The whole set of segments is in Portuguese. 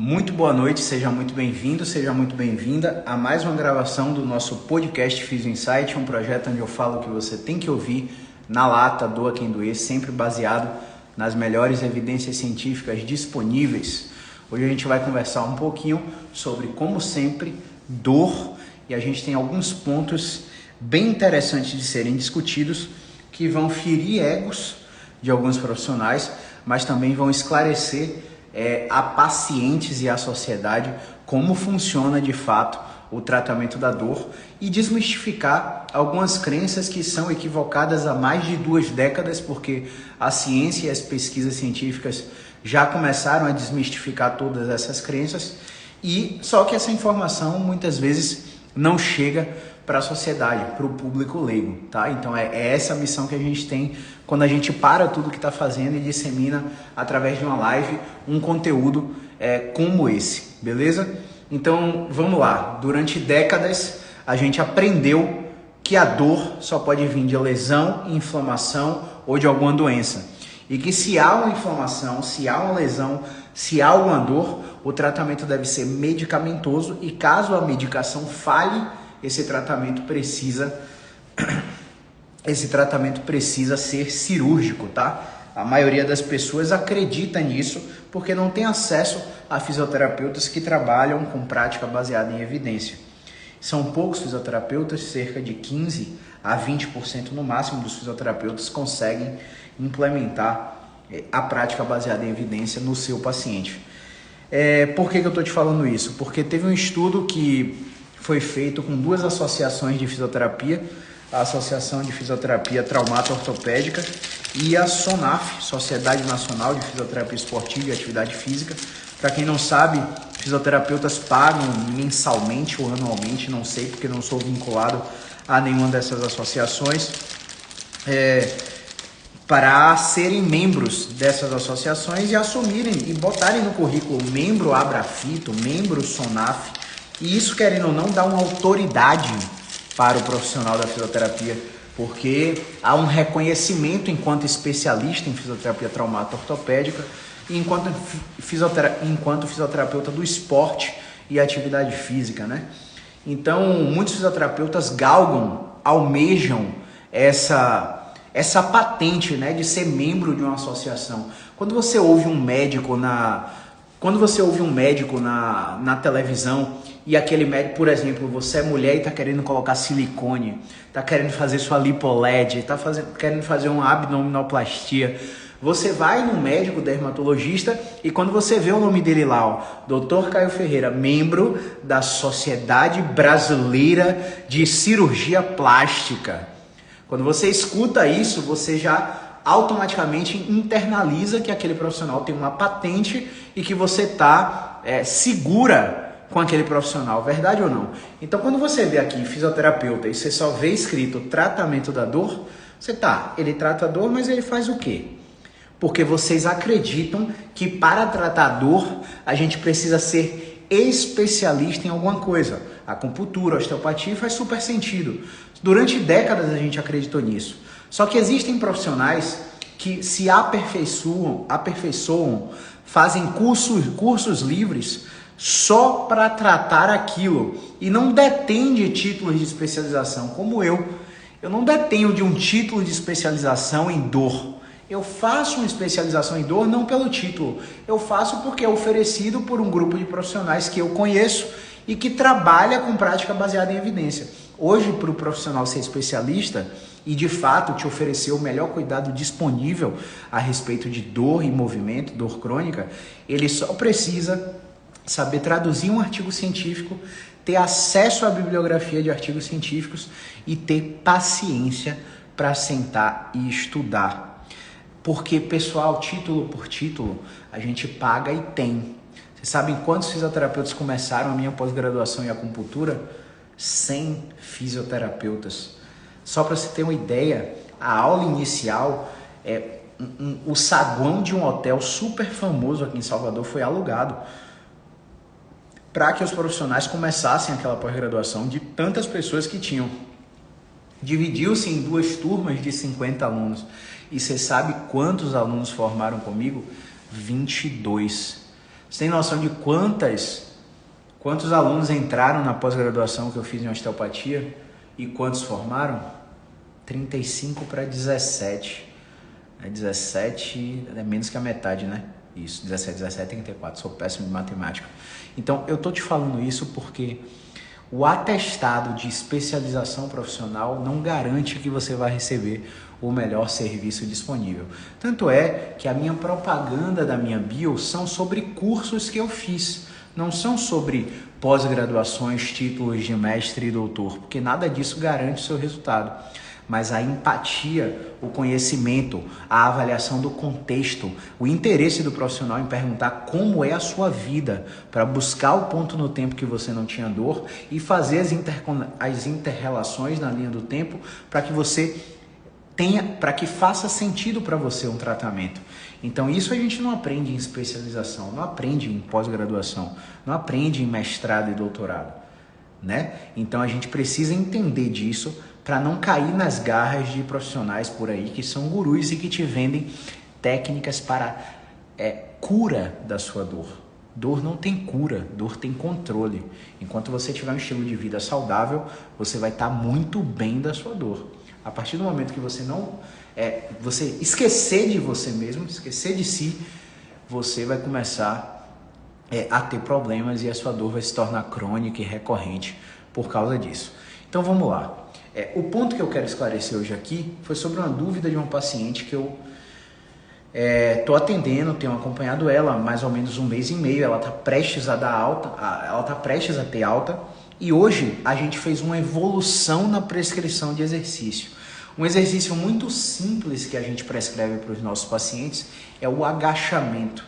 Muito boa noite, seja muito bem-vindo, seja muito bem-vinda a mais uma gravação do nosso podcast Physio Insight, um projeto onde eu falo o que você tem que ouvir na lata, doa quem doer, sempre baseado nas melhores evidências científicas disponíveis. Hoje a gente vai conversar um pouquinho sobre, como sempre, dor, e a gente tem alguns pontos bem interessantes de serem discutidos que vão ferir egos de alguns profissionais, mas também vão esclarecer a pacientes e à sociedade como funciona de fato o tratamento da dor e desmistificar algumas crenças que são equivocadas há mais de 2 décadas, porque a ciência e as pesquisas científicas já começaram a desmistificar todas essas crenças, e só que essa informação muitas vezes não chega para a sociedade, para o público leigo, tá? Então é essa a missão que a gente tem quando a gente para tudo que está fazendo e dissemina através de uma live um conteúdo como esse, beleza? Então vamos lá. Durante décadas a gente aprendeu que a dor só pode vir de lesão, inflamação ou de alguma doença, e que se há uma inflamação, se há uma lesão, se há alguma dor, o tratamento deve ser medicamentoso, e caso a medicação falhe, esse tratamento precisa ser cirúrgico, tá? A maioria das pessoas acredita nisso porque não tem acesso a fisioterapeutas que trabalham com prática baseada em evidência. São poucos fisioterapeutas, cerca de 15 a 20% no máximo dos fisioterapeutas conseguem implementar a prática baseada em evidência no seu paciente. Por que eu estou te falando isso? Porque teve um estudo que foi feito com 2 associações de fisioterapia, a Associação de Fisioterapia Traumato-Ortopédica e a SONAF, Sociedade Nacional de Fisioterapia Esportiva e Atividade Física. Para quem não sabe, fisioterapeutas pagam mensalmente ou anualmente, não sei porque não sou vinculado a nenhuma dessas associações, para serem membros dessas associações e assumirem e botarem no currículo membro Abrafito, membro SONAF. E isso, querendo ou não, dá uma autoridade para o profissional da fisioterapia, porque há um reconhecimento enquanto especialista em fisioterapia traumato-ortopédica e enquanto fisioterapeuta do esporte e atividade física, né? Então, muitos fisioterapeutas almejam essa patente, né, de ser membro de uma associação. Quando você ouve um médico na televisão, e aquele médico, por exemplo, você é mulher e está querendo colocar silicone, está querendo fazer sua lipoled, está querendo fazer uma abdominoplastia, você vai num médico dermatologista e quando você vê o nome dele lá, ó, Dr. Caio Ferreira, membro da Sociedade Brasileira de Cirurgia Plástica, quando você escuta isso, você já automaticamente internaliza que aquele profissional tem uma patente e que você está segura com aquele profissional, verdade ou não? Então, quando você vê aqui fisioterapeuta e você só vê escrito tratamento da dor, ele trata a dor, mas ele faz o quê? Porque vocês acreditam que para tratar a dor, a gente precisa ser especialista em alguma coisa. A acupuntura, a osteopatia faz super sentido. Durante décadas a gente acreditou nisso. Só que existem profissionais que se aperfeiçoam, fazem cursos livres só para tratar aquilo e não detêm de títulos de especialização, como eu. Eu não detenho de um título de especialização em dor. Eu faço uma especialização em dor não pelo título, eu faço porque é oferecido por um grupo de profissionais que eu conheço e que trabalha com prática baseada em evidência. Hoje, para o profissional ser especialista e de fato te oferecer o melhor cuidado disponível a respeito de dor e movimento, dor crônica, ele só precisa saber traduzir um artigo científico, ter acesso à bibliografia de artigos científicos e ter paciência para sentar e estudar. Porque, pessoal, título por título, a gente paga e tem. Vocês sabem quantos fisioterapeutas começaram a minha pós-graduação em acupuntura? 100 fisioterapeutas. Só para você ter uma ideia, a aula inicial, o saguão de um hotel super famoso aqui em Salvador foi alugado para que os profissionais começassem aquela pós-graduação, de tantas pessoas que tinham. Dividiu-se em 2 turmas de 50 alunos. E você sabe quantos alunos formaram comigo? 22. Você tem noção de quantos alunos entraram na pós-graduação que eu fiz em osteopatia e quantos formaram? 35 para 17. 17 é menos que a metade, né? Isso, 17, 17, 34. Sou péssimo de matemática. Então, eu tô te falando isso porque o atestado de especialização profissional não garante que você vai receber o melhor serviço disponível. Tanto é que a minha propaganda da minha bio são sobre cursos que eu fiz, não são sobre pós-graduações, títulos de mestre e doutor, porque nada disso garante o seu resultado. Mas a empatia, o conhecimento, a avaliação do contexto, o interesse do profissional em perguntar como é a sua vida, para buscar o ponto no tempo que você não tinha dor e fazer as interrelações na linha do tempo para que você para que faça sentido para você um tratamento. Então isso a gente não aprende em especialização, não aprende em pós-graduação, não aprende em mestrado e doutorado, né? Então a gente precisa entender disso para não cair nas garras de profissionais por aí que são gurus e que te vendem técnicas para cura da sua dor. Dor não tem cura, dor tem controle. Enquanto você tiver um estilo de vida saudável, você vai estar muito bem da sua dor. A partir do momento que você você esquecer de você mesmo, esquecer de si, você vai começar a ter problemas e a sua dor vai se tornar crônica e recorrente por causa disso. Então vamos lá. O ponto que eu quero esclarecer hoje aqui foi sobre uma dúvida de uma paciente que eu estou atendendo, tenho acompanhado ela há mais ou menos 1 mês e meio. Ela está prestes a dar alta, ela está prestes a ter alta. E hoje a gente fez uma evolução na prescrição de exercício. Um exercício muito simples que a gente prescreve para os nossos pacientes é o agachamento.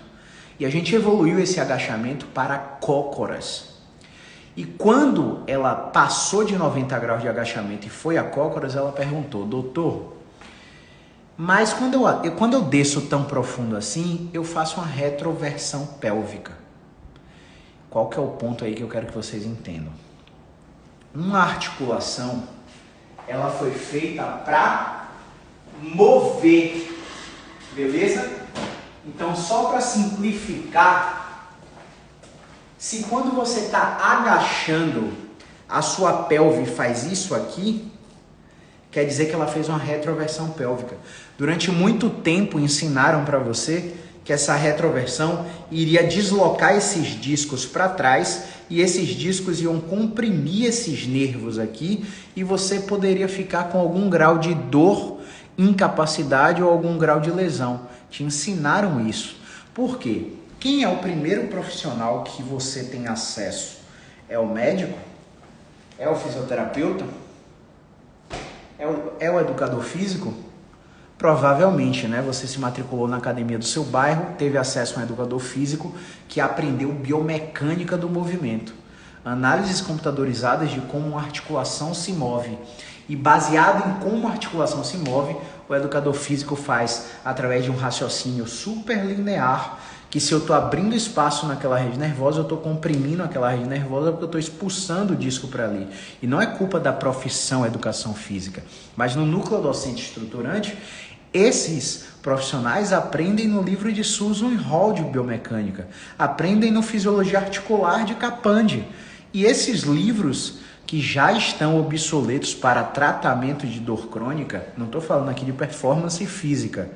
E a gente evoluiu esse agachamento para cócoras. E quando ela passou de 90 graus de agachamento e foi a cócoras, ela perguntou: doutor, mas quando eu desço tão profundo assim, eu faço uma retroversão pélvica. Qual que é o ponto aí que eu quero que vocês entendam? Uma articulação, ela foi feita para mover, beleza? Então, só para simplificar, se quando você está agachando, a sua pelve faz isso aqui, quer dizer que ela fez uma retroversão pélvica. Durante muito tempo ensinaram para você que essa retroversão iria deslocar esses discos para trás e esses discos iam comprimir esses nervos aqui e você poderia ficar com algum grau de dor, incapacidade ou algum grau de lesão. Te ensinaram isso. Por quê? Quem é o primeiro profissional que você tem acesso? É o médico? É o fisioterapeuta? É o educador físico? Provavelmente, né? Você se matriculou na academia do seu bairro, teve acesso a um educador físico que aprendeu biomecânica do movimento, análises computadorizadas de como uma articulação se move. E baseado em como a articulação se move, o educador físico faz através de um raciocínio super linear, que se eu estou abrindo espaço naquela rede nervosa, eu estou comprimindo aquela rede nervosa porque eu estou expulsando o disco para ali. E não é culpa da profissão educação física, mas no núcleo docente estruturante, esses profissionais aprendem no livro de Susan Hall de biomecânica, aprendem no Fisiologia Articular de Capandi. E esses livros que já estão obsoletos para tratamento de dor crônica, não estou falando aqui de performance física,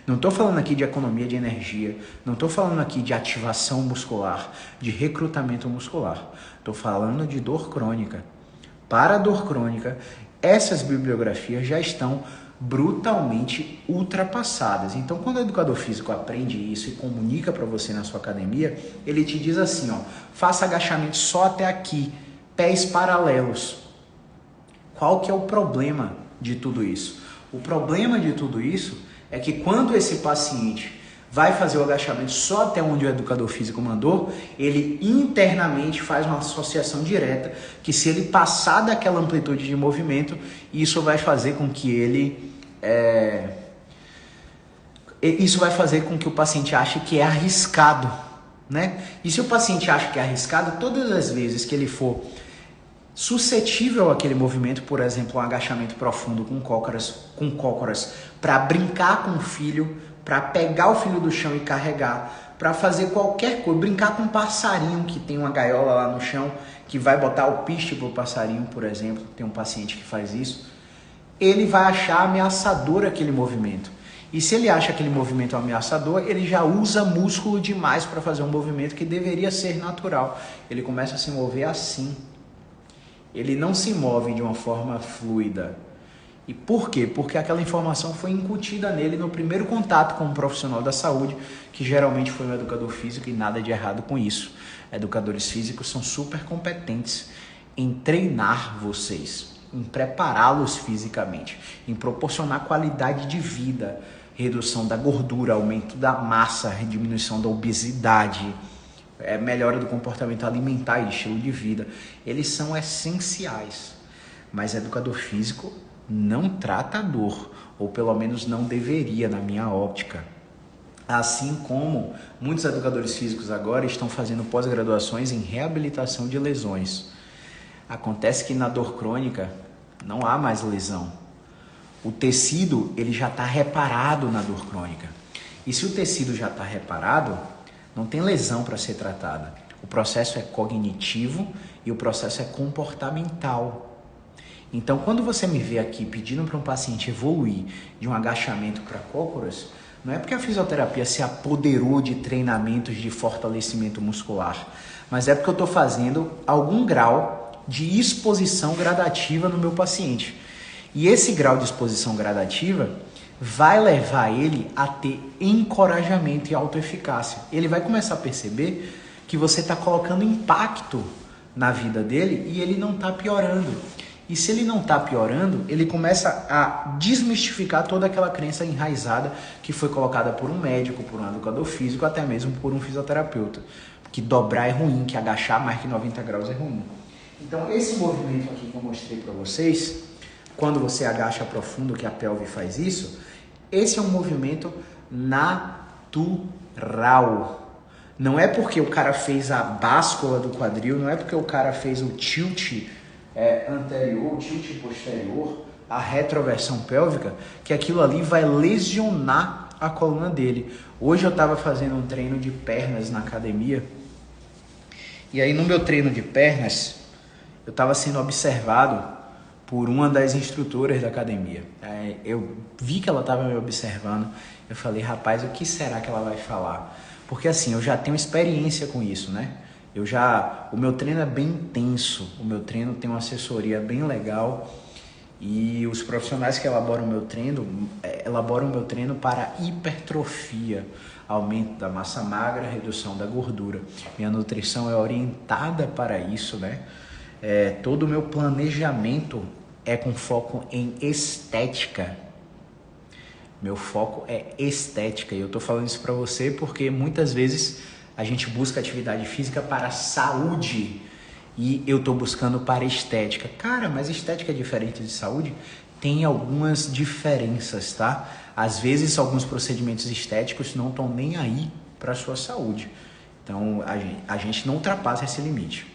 não estou falando aqui de economia de energia, não estou falando aqui de ativação muscular, de recrutamento muscular. Estou falando de dor crônica. Para a dor crônica, essas bibliografias já estão brutalmente ultrapassadas. Então, quando o educador físico aprende isso e comunica para você na sua academia, ele te diz assim, ó, faça agachamento só até aqui, pés paralelos. Qual que é o problema de tudo isso? O problema de tudo isso é que quando esse paciente vai fazer o agachamento só até onde o educador físico mandou, ele internamente faz uma associação direta que se ele passar daquela amplitude de movimento, isso vai fazer com que isso vai fazer com que o paciente ache que é arriscado, né? E se o paciente acha que é arriscado, todas as vezes que ele for suscetível àquele movimento, por exemplo, um agachamento profundo com cócoras para brincar com o filho, para pegar o filho do chão e carregar, para fazer qualquer coisa, brincar com um passarinho que tem uma gaiola lá no chão, que vai botar o piste pro passarinho, por exemplo, tem um paciente que faz isso, ele vai achar ameaçador aquele movimento. E se ele acha aquele movimento ameaçador, ele já usa músculo demais para fazer um movimento que deveria ser natural. Ele começa a se mover assim. Ele não se move de uma forma fluida. E por quê? Porque aquela informação foi incutida nele no primeiro contato com um profissional da saúde, que geralmente foi um educador físico, e nada de errado com isso. Educadores físicos são super competentes em treinar vocês, em prepará-los fisicamente, em proporcionar qualidade de vida, redução da gordura, aumento da massa, diminuição da obesidade, melhora do comportamento alimentar e estilo de vida. Eles são essenciais, mas educador físico não trata a dor, ou pelo menos não deveria, na minha óptica. Assim como muitos educadores físicos agora estão fazendo pós-graduações em reabilitação de lesões. Acontece que na dor crônica não há mais lesão. O tecido ele já está reparado na dor crônica. E se o tecido já está reparado, não tem lesão para ser tratada. O processo é cognitivo e o processo é comportamental. Então, quando você me vê aqui pedindo para um paciente evoluir de um agachamento para cócoras, não é porque a fisioterapia se apoderou de treinamentos de fortalecimento muscular, mas é porque eu estou fazendo algum grau de exposição gradativa no meu paciente. E esse grau de exposição gradativa vai levar ele a ter encorajamento e autoeficácia. Ele vai começar a perceber que você está colocando impacto na vida dele e ele não está piorando. E se ele não está piorando, ele começa a desmistificar toda aquela crença enraizada que foi colocada por um médico, por um educador físico, até mesmo por um fisioterapeuta. Que dobrar é ruim, que agachar mais que 90 graus é ruim. Então esse movimento aqui que eu mostrei para vocês, quando você agacha profundo, que a pelve faz isso, esse é um movimento natural. Não é porque o cara fez a báscula do quadril, não é porque o cara fez o tilt anterior, o tilt posterior, a retroversão pélvica, que aquilo ali vai lesionar a coluna dele. Hoje eu estava fazendo um treino de pernas na academia, e aí no meu treino de pernas, eu estava sendo observado por uma das instrutoras da academia. Eu vi que ela estava me observando, eu falei, rapaz, o que será que ela vai falar? Porque assim, eu já tenho experiência com isso, né? O meu treino é bem intenso, o meu treino tem uma assessoria bem legal e os profissionais que elaboram o meu treino para hipertrofia, aumento da massa magra, redução da gordura. Minha nutrição é orientada para isso, né? Todo o meu planejamento é com foco em estética. Meu foco é estética e eu tô falando isso para você porque muitas vezes a gente busca atividade física para saúde e eu tô buscando para estética. Cara, mas estética é diferente de saúde? Tem algumas diferenças, tá? Às vezes alguns procedimentos estéticos não estão nem aí para sua saúde. Então a gente não ultrapassa esse limite.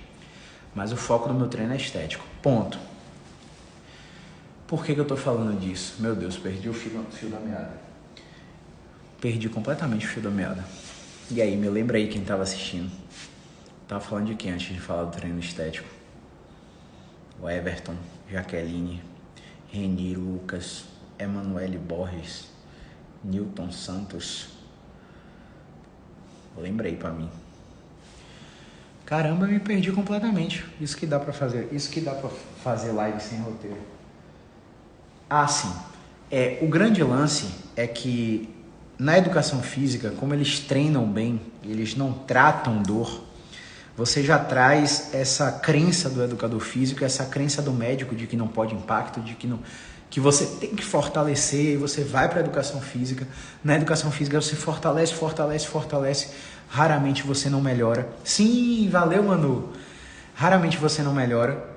Mas o foco do meu treino é estético. Ponto. Por que eu tô falando disso? Meu Deus, perdi o fio da meada. Perdi completamente o fio da meada. E aí, me lembra aí quem tava assistindo. Tava falando de quem antes de falar do treino estético? O Everton, Jaqueline, Reni, Lucas, Emanuele Borges, Newton Santos. Lembrei pra mim. Caramba, eu me perdi completamente. Isso que dá pra fazer live sem roteiro. Ah, sim. O grande lance é que na educação física, como eles treinam bem, eles não tratam dor, você já traz essa crença do educador físico, essa crença do médico de que não pode impacto, de que você tem que fortalecer, e você vai para a educação física. Na educação física você fortalece, raramente você não melhora. Sim, valeu, Manu. Raramente você não melhora.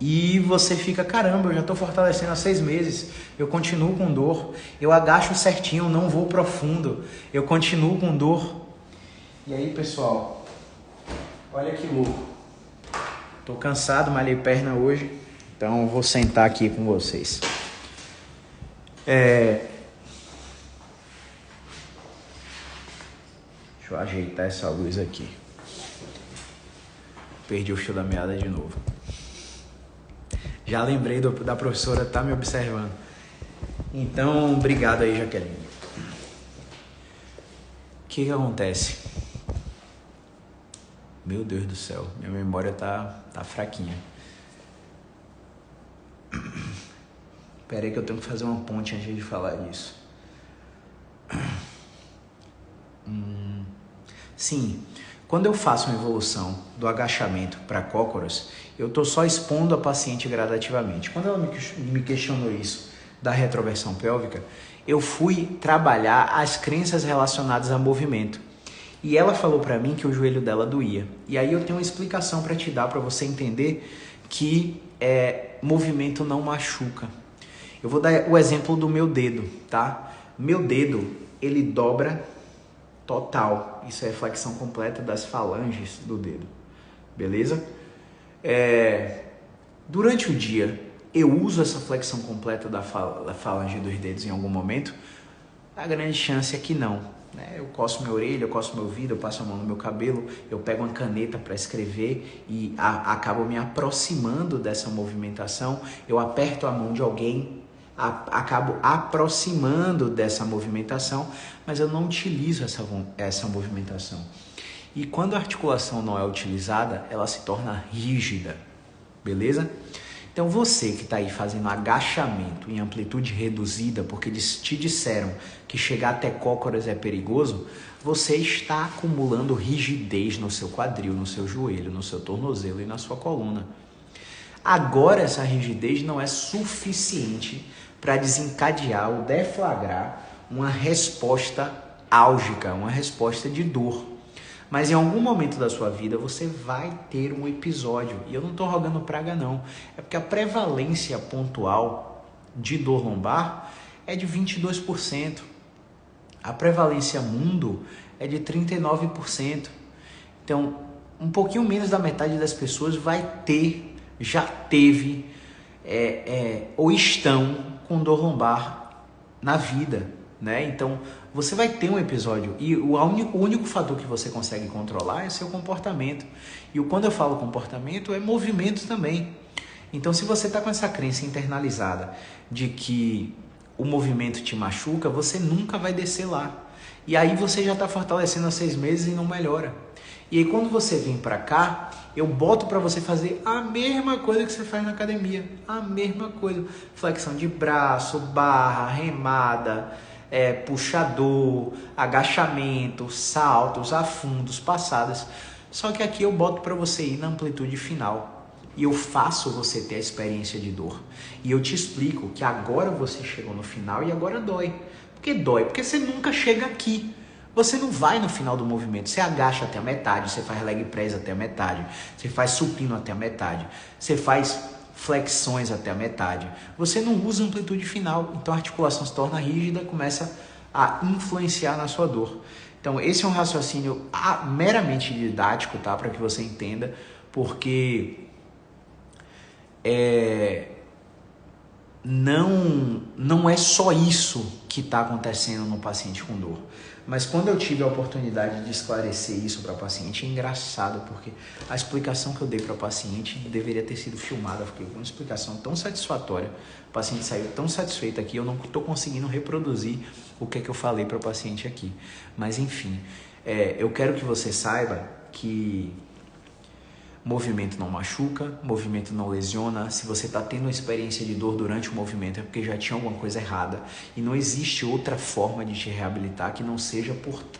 E você fica, caramba, eu já estou fortalecendo há 6 meses, eu continuo com dor, eu agacho certinho, não vou profundo, eu continuo com dor. E aí, pessoal, olha que louco. Tô cansado, malhei perna hoje, então vou sentar aqui com vocês. eu ajeitar essa luz aqui. Perdi o fio da meada de novo. Já lembrei da professora tá me observando. Então, obrigado aí, Jaqueline. O que acontece? Meu Deus do céu, minha memória tá fraquinha. Espera aí que eu tenho que fazer uma ponte antes de falar disso. Sim, quando eu faço uma evolução do agachamento para cócoras, eu estou só expondo a paciente gradativamente. Quando ela me questionou isso da retroversão pélvica, eu fui trabalhar as crenças relacionadas a movimento. E ela falou para mim que o joelho dela doía. E aí eu tenho uma explicação para te dar, para você entender que movimento não machuca. Eu vou dar o exemplo do meu dedo, tá? Meu dedo, ele dobra total. Isso é flexão completa das falanges do dedo. Beleza? Durante o dia, eu uso essa flexão completa da falange dos dedos em algum momento? A grande chance é que não. Eu coço minha orelha, eu coço meu ouvido, eu passo a mão no meu cabelo, eu pego uma caneta para escrever e acabo me aproximando dessa movimentação. Eu aperto a mão de alguém, acabo aproximando dessa movimentação, mas eu não utilizo essa movimentação. E quando a articulação não é utilizada, ela se torna rígida, beleza? Então você que está aí fazendo agachamento em amplitude reduzida, porque te disseram que chegar até cócoras é perigoso, você está acumulando rigidez no seu quadril, no seu joelho, no seu tornozelo e na sua coluna. Agora essa rigidez não é suficiente para desencadear ou deflagrar uma resposta álgica, uma resposta de dor. Mas em algum momento da sua vida você vai ter um episódio. E eu não estou rogando praga não. É porque a prevalência pontual de dor lombar é de 22%. A prevalência mundo é de 39%. Então, um pouquinho menos da metade das pessoas vai ter, já teve, ou estão com dor lombar na vida, né? Então, você vai ter um episódio e o único fator que você consegue controlar é seu comportamento. E quando eu falo comportamento, é movimento também. Então, se você está com essa crença internalizada de que o movimento te machuca, você nunca vai descer lá. E aí você já está fortalecendo há 6 meses e não melhora. E aí quando você vem para cá, eu boto para você fazer a mesma coisa que você faz na academia. A mesma coisa. Flexão de braço, barra, remada, puxador, agachamento, saltos, afundos, passadas. Só que aqui eu boto para você ir na amplitude final. E eu faço você ter a experiência de dor. E eu te explico que agora você chegou no final e agora dói. Por que dói? Porque você nunca chega aqui. Você não vai no final do movimento. Você agacha até a metade, você faz leg press até a metade, você faz supino até a metade, você faz flexões até a metade. Você não usa amplitude final. Então a articulação se torna rígida, começa a influenciar na sua dor. Então esse é um raciocínio meramente didático, tá? Para que você entenda, porque não é só isso que está acontecendo no paciente com dor. Mas quando eu tive a oportunidade de esclarecer isso para o paciente, é engraçado, porque a explicação que eu dei para o paciente deveria ter sido filmada, porque uma explicação tão satisfatória, o paciente saiu tão satisfeito aqui, eu não estou conseguindo reproduzir o que eu falei para o paciente aqui. Mas enfim, eu quero que você saiba que movimento não machuca, movimento não lesiona. Se você está tendo uma experiência de dor durante o movimento é porque já tinha alguma coisa errada. E não existe outra forma de te reabilitar que não seja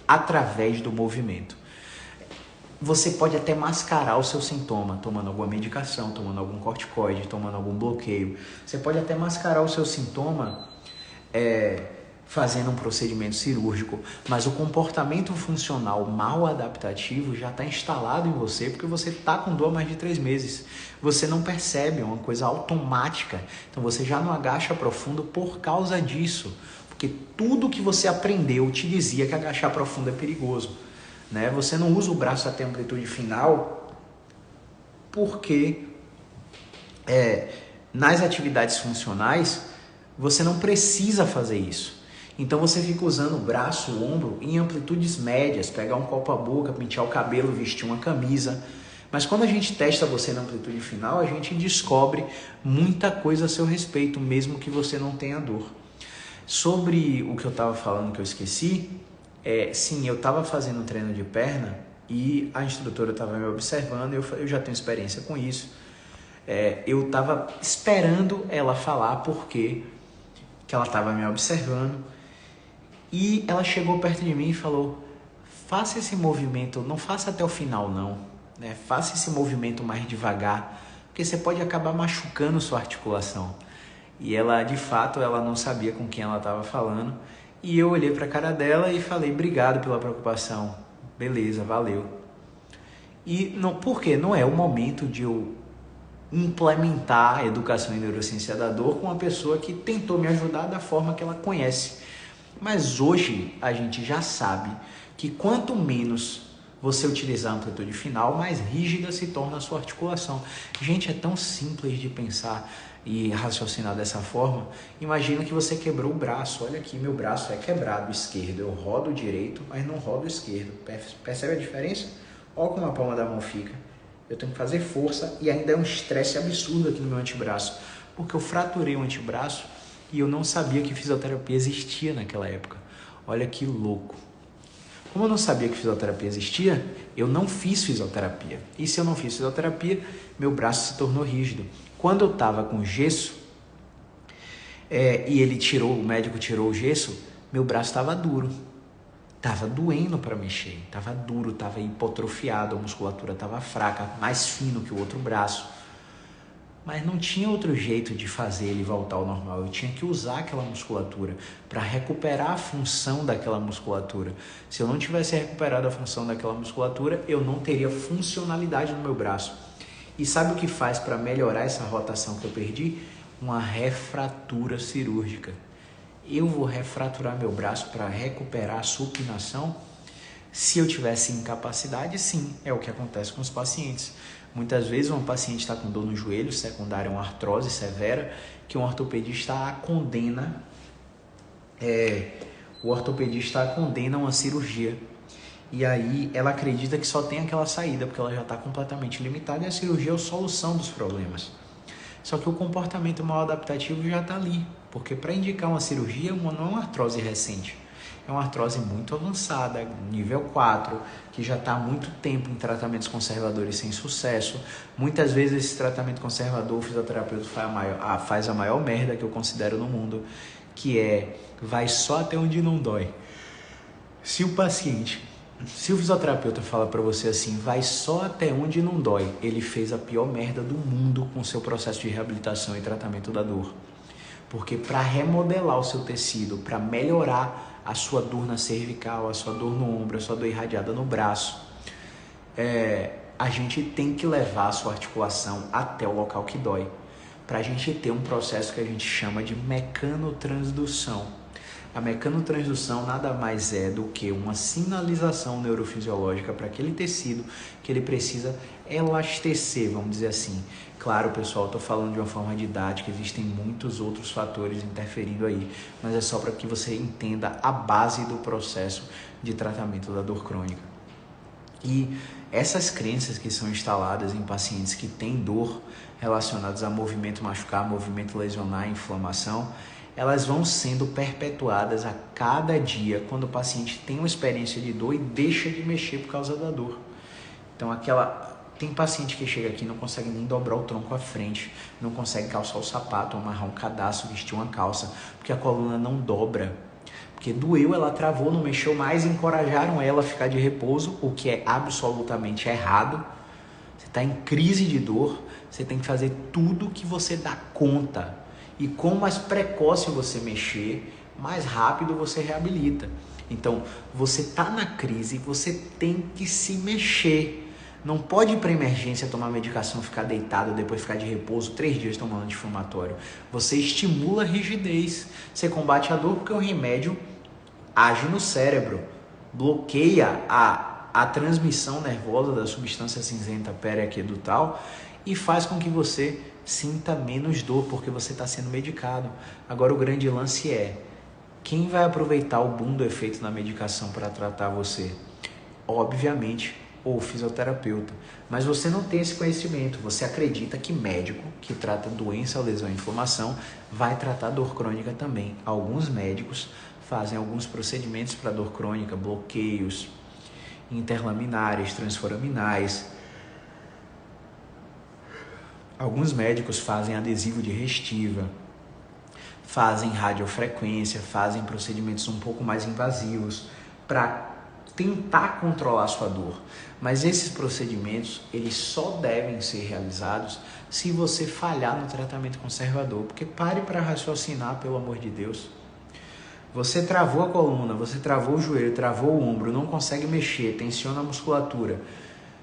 através do movimento. Você pode até mascarar o seu sintoma, tomando alguma medicação, tomando algum corticoide, tomando algum bloqueio. Você pode até mascarar o seu sintoma fazendo um procedimento cirúrgico, mas o comportamento funcional mal adaptativo já está instalado em você porque você está com dor há mais de 3 meses. Você não percebe, é uma coisa automática. Então você já não agacha profundo por causa disso, porque tudo que você aprendeu te dizia que agachar profundo é perigoso, né? Você não usa o braço até a amplitude final porque nas atividades funcionais você não precisa fazer isso. Então você fica usando o braço, o ombro em amplitudes médias, pegar um copo à boca, pentear o cabelo, vestir uma camisa. Mas quando a gente testa você na amplitude final, a gente descobre muita coisa a seu respeito, mesmo que você não tenha dor. Sobre o que eu estava falando que eu esqueci, sim, eu estava fazendo um treino de perna e a instrutora estava me observando, eu já tenho experiência com isso. Eu estava esperando ela falar porque que ela estava me observando e ela chegou perto de mim e falou: faça esse movimento, não faça até o final não, né? Faça esse movimento mais devagar, porque você pode acabar machucando sua articulação. E ela, de fato, ela não sabia com quem ela estava falando. E eu olhei para a cara dela e falei: obrigado pela preocupação. Beleza, valeu. E não, por quê? Não é o momento de eu implementar a educação em neurociência da dor com uma pessoa que tentou me ajudar da forma que ela conhece. Mas hoje a gente já sabe que quanto menos você utilizar a amplitude final, mais rígida se torna a sua articulação. Gente, é tão simples de pensar e raciocinar dessa forma. Imagina que você quebrou o braço. Olha aqui, meu braço é quebrado esquerdo. Eu rodo o direito, mas não rodo o esquerdo. Percebe a diferença? Olha como a palma da mão fica. Eu tenho que fazer força e ainda é um estresse absurdo aqui no meu antebraço, porque eu fraturei o antebraço e eu não sabia que fisioterapia existia naquela época. Olha que louco. Como eu não sabia que fisioterapia existia, eu não fiz fisioterapia. E se eu não fiz fisioterapia, meu braço se tornou rígido. Quando eu estava com gesso, e o médico tirou o gesso, meu braço estava duro. Tava doendo para mexer, tava duro, tava hipotrofiado, a musculatura tava fraca, mais fino que o outro braço. Mas não tinha outro jeito de fazer ele voltar ao normal. Eu tinha que usar aquela musculatura para recuperar a função daquela musculatura. Se eu não tivesse recuperado a função daquela musculatura, eu não teria funcionalidade no meu braço. E sabe o que faz para melhorar essa rotação que eu perdi? Uma refratura cirúrgica. Eu vou refraturar meu braço para recuperar a supinação? Se eu tivesse incapacidade, sim, é o que acontece com os pacientes. Muitas vezes um paciente está com dor no joelho, secundária a uma artrose severa, que um ortopedista a condena, uma cirurgia. E aí ela acredita que só tem aquela saída, porque ela já está completamente limitada e a cirurgia é a solução dos problemas. Só que o comportamento mal adaptativo já está ali, porque para indicar uma cirurgia não é uma artrose recente, é uma artrose muito avançada, nível 4, que já está há muito tempo em tratamentos conservadores sem sucesso. Muitas vezes esse tratamento conservador, o fisioterapeuta faz a maior merda que eu considero no mundo, que vai só até onde não dói. Se o fisioterapeuta fala para você assim, vai só até onde não dói, ele fez a pior merda do mundo com o seu processo de reabilitação e tratamento da dor. Porque para remodelar o seu tecido, para melhorar a sua dor na cervical, a sua dor no ombro, a sua dor irradiada no braço, a gente tem que levar a sua articulação até o local que dói, para a gente ter um processo que a gente chama de mecanotransdução. A mecanotransdução nada mais é do que uma sinalização neurofisiológica para aquele tecido que ele precisa elastecer, vamos dizer assim. Claro, pessoal, estou falando de uma forma didática, existem muitos outros fatores interferindo aí, mas é só para que você entenda a base do processo de tratamento da dor crônica. E essas crenças que são instaladas em pacientes que têm dor relacionadas a movimento machucar, movimento lesionar, inflamação, elas vão sendo perpetuadas a cada dia quando o paciente tem uma experiência de dor e deixa de mexer por causa da dor. Então tem paciente que chega aqui e não consegue nem dobrar o tronco à frente, não consegue calçar o sapato, amarrar um cadastro, vestir uma calça, porque a coluna não dobra. Porque doeu, ela travou, não mexeu mais, encorajaram ela a ficar de repouso, o que é absolutamente errado. Você está em crise de dor, você tem que fazer tudo que você dá conta. E quanto mais precoce você mexer, mais rápido você reabilita. Então, você está na crise, você tem que se mexer. Não pode ir para emergência tomar medicação, ficar deitado, depois ficar de repouso 3 dias tomando anti-inflamatório. Você estimula a rigidez, você combate a dor porque o remédio age no cérebro, bloqueia a transmissão nervosa da substância cinzenta periaquedutal e faz com que você sinta menos dor porque você está sendo medicado. Agora o grande lance Quem vai aproveitar o boom do efeito da medicação para tratar você? Obviamente, o fisioterapeuta. Mas você não tem esse conhecimento. Você acredita que médico que trata doença, lesão e inflamação vai tratar dor crônica também. Alguns médicos fazem alguns procedimentos para dor crônica, bloqueios interlaminares, transforaminais. Alguns médicos fazem adesivo de restiva, fazem radiofrequência, fazem procedimentos um pouco mais invasivos para tentar controlar a sua dor. Mas esses procedimentos, eles só devem ser realizados se você falhar no tratamento conservador. Porque pare para raciocinar, pelo amor de Deus. Você travou a coluna, você travou o joelho, travou o ombro, não consegue mexer, tensiona a musculatura.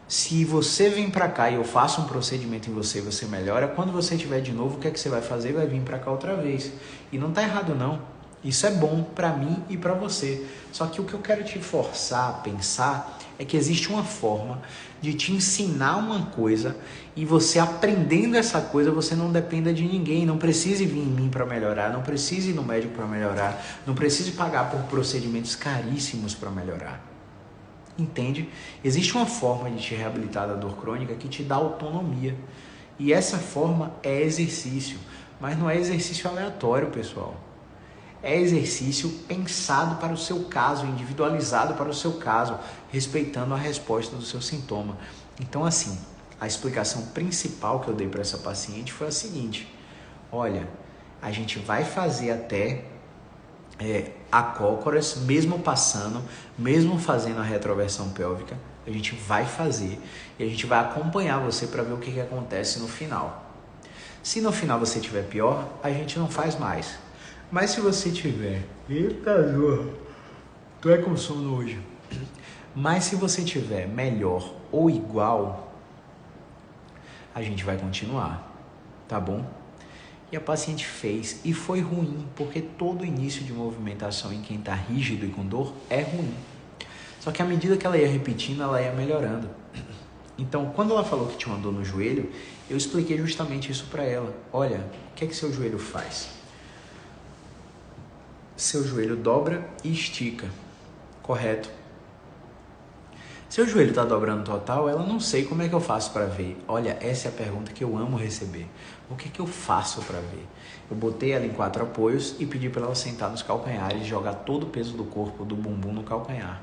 Se você vem para cá e eu faço um procedimento em você e você melhora, quando você tiver de novo, o que é que você vai fazer? Vai vir para cá outra vez. E não tá errado não. Isso é bom para mim e para você. Só que o que eu quero te forçar a pensar é que existe uma forma de te ensinar uma coisa e você aprendendo essa coisa, você não dependa de ninguém. Não precise vir em mim para melhorar, não precise ir no médico para melhorar, não precise pagar por procedimentos caríssimos para melhorar. Entende? Existe uma forma de te reabilitar da dor crônica que te dá autonomia. E essa forma é exercício. Mas não é exercício aleatório, pessoal. É exercício pensado para o seu caso, individualizado para o seu caso, respeitando a resposta do seu sintoma. Então, assim, a explicação principal que eu dei para essa paciente foi a seguinte: olha, a gente vai fazer até acócoras, mesmo passando, mesmo fazendo a retroversão pélvica, a gente vai fazer e a gente vai acompanhar você para ver o que acontece no final. Se no final você tiver pior, a gente não faz mais. Mas se você tiver... Eita, Jô, tu é com sono hoje. Mas se você tiver melhor ou igual, a gente vai continuar, tá bom? E a paciente fez, e foi ruim, porque todo início de movimentação em quem está rígido e com dor é ruim. Só que à medida que ela ia repetindo, ela ia melhorando. Então, quando ela falou que tinha uma dor no joelho, eu expliquei justamente isso para ela. Olha, o que é que seu joelho faz? Seu joelho dobra e estica, correto? Seu joelho está dobrando total, ela não sei como é que eu faço para ver. Olha, essa é a pergunta que eu amo receber. O que é que eu faço para ver? Eu botei ela em 4 apoios e pedi para ela sentar nos calcanhares e jogar todo o peso do corpo, do bumbum no calcanhar.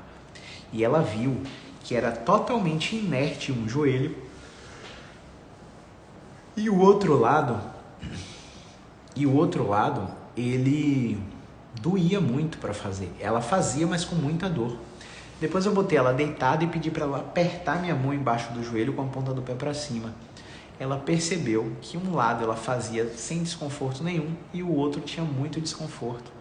E ela viu que era totalmente inerte um joelho e o outro lado, ele doía muito para fazer. Ela fazia, mas com muita dor. Depois eu botei ela deitada e pedi para ela apertar minha mão embaixo do joelho com a ponta do pé para cima. Ela percebeu que um lado ela fazia sem desconforto nenhum e o outro tinha muito desconforto.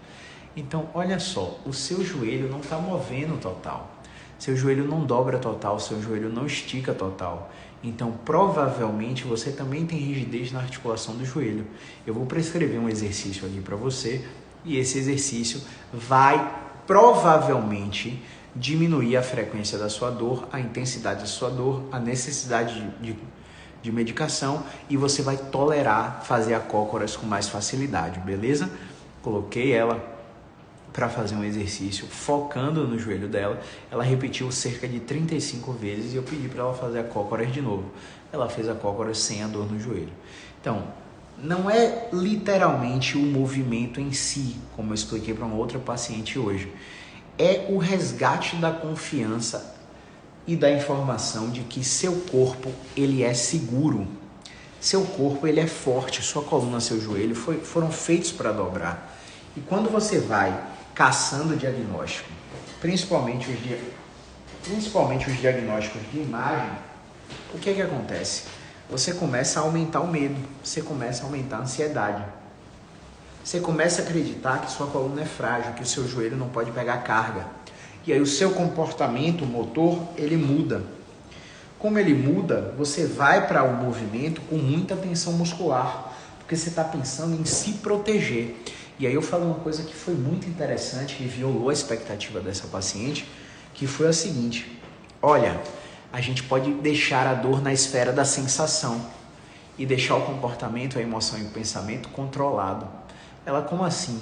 Então, olha só, o seu joelho não está movendo total. Seu joelho não dobra total, seu joelho não estica total. Então, provavelmente, você também tem rigidez na articulação do joelho. Eu vou prescrever um exercício aqui para você e esse exercício vai provavelmente diminuir a frequência da sua dor, a intensidade da sua dor, a necessidade de medicação e você vai tolerar fazer acócoras com mais facilidade, beleza? Coloquei ela para fazer um exercício focando no joelho dela, ela repetiu cerca de 35 vezes e eu pedi para ela fazer acócoras de novo. Ela fez acócoras sem a dor no joelho. Então, não é literalmente o movimento em si, como eu expliquei para uma outra paciente hoje. É o resgate da confiança e da informação de que seu corpo ele é seguro. Seu corpo ele é forte, sua coluna, seu joelho foram feitos para dobrar. E quando você vai caçando o diagnóstico, principalmente os diagnósticos de imagem, o que acontece? Você começa a aumentar o medo, você começa a aumentar a ansiedade. Você começa a acreditar que sua coluna é frágil, que o seu joelho não pode pegar carga. E aí o seu comportamento motor, ele muda. Como ele muda, você vai para o movimento com muita tensão muscular, porque você está pensando em se proteger. E aí eu falei uma coisa que foi muito interessante e violou a expectativa dessa paciente, que foi a seguinte: olha, a gente pode deixar a dor na esfera da sensação e deixar o comportamento, a emoção e o pensamento controlado. Ela, como assim?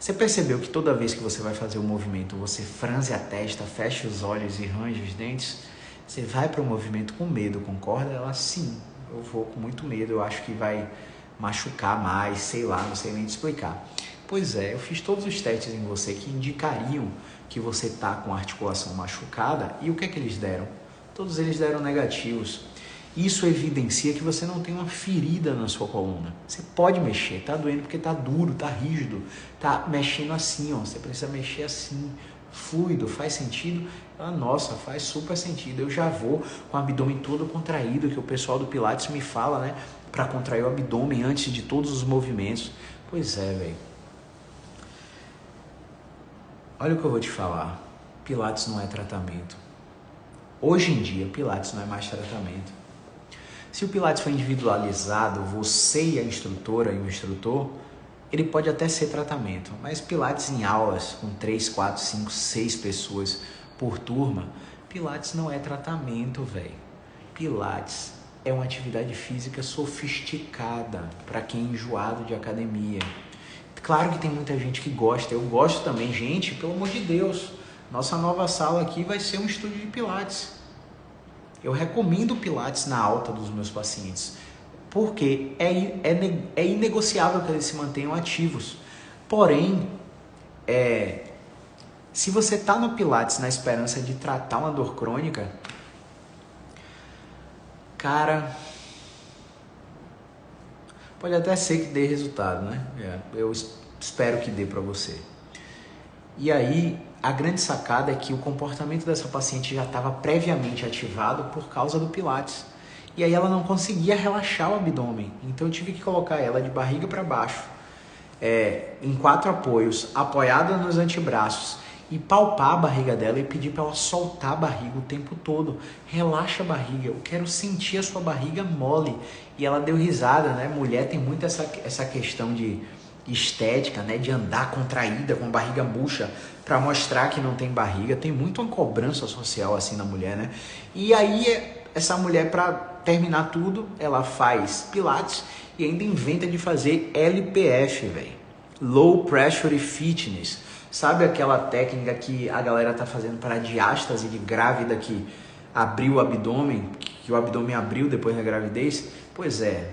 Você percebeu que toda vez que você vai fazer o movimento, você franze a testa, fecha os olhos e range os dentes? Você vai para o movimento com medo, concorda? Ela, sim, eu vou com muito medo, eu acho que vai machucar mais, sei lá, não sei nem te explicar. Pois é, eu fiz todos os testes em você que indicariam que você está com a articulação machucada, e o que é que eles deram? Todos eles deram negativos. Isso evidencia que você não tem uma ferida na sua coluna. Você pode mexer, tá doendo porque tá duro, tá rígido, tá mexendo assim, ó. Você precisa mexer assim, fluido, faz sentido? Ah, nossa, faz super sentido. Eu já vou com o abdômen todo contraído, que o pessoal do Pilates me fala, né? Para contrair o abdômen antes de todos os movimentos. Pois é, velho. Olha o que eu vou te falar. Pilates não é tratamento. Hoje em dia, Pilates não é mais tratamento. Se o Pilates for individualizado, você e a instrutora e o instrutor, ele pode até ser tratamento, mas Pilates em aulas com 3, 4, 5, 6 pessoas por turma, Pilates não é tratamento, velho. Pilates é uma atividade física sofisticada para quem é enjoado de academia. Claro que tem muita gente que gosta, eu gosto também. Gente, pelo amor de Deus, nossa nova sala aqui vai ser um estúdio de Pilates. Eu recomendo Pilates na alta dos meus pacientes, porque é inegociável que eles se mantenham ativos. Porém, se você está no Pilates na esperança de tratar uma dor crônica, cara, pode até ser que dê resultado, né? Eu espero que dê para você. E aí, a grande sacada é que o comportamento dessa paciente já estava previamente ativado por causa do Pilates. E aí ela não conseguia relaxar o abdômen. Então eu tive que colocar ela de barriga para baixo, em 4 apoios, apoiada nos antebraços, e palpar a barriga dela e pedir para ela soltar a barriga o tempo todo. Relaxa a barriga, eu quero sentir a sua barriga mole. E ela deu risada, né? Mulher tem muito essa questão de estética, né? De andar contraída com barriga murcha para mostrar que não tem barriga. Tem muito uma cobrança social assim na mulher, né? E aí essa mulher, para terminar tudo, ela faz Pilates e ainda inventa de fazer LPF, velho. Low Pressure Fitness. Sabe aquela técnica que a galera tá fazendo para diástase de grávida que abriu o abdômen, que o abdômen abriu depois da gravidez? Pois é,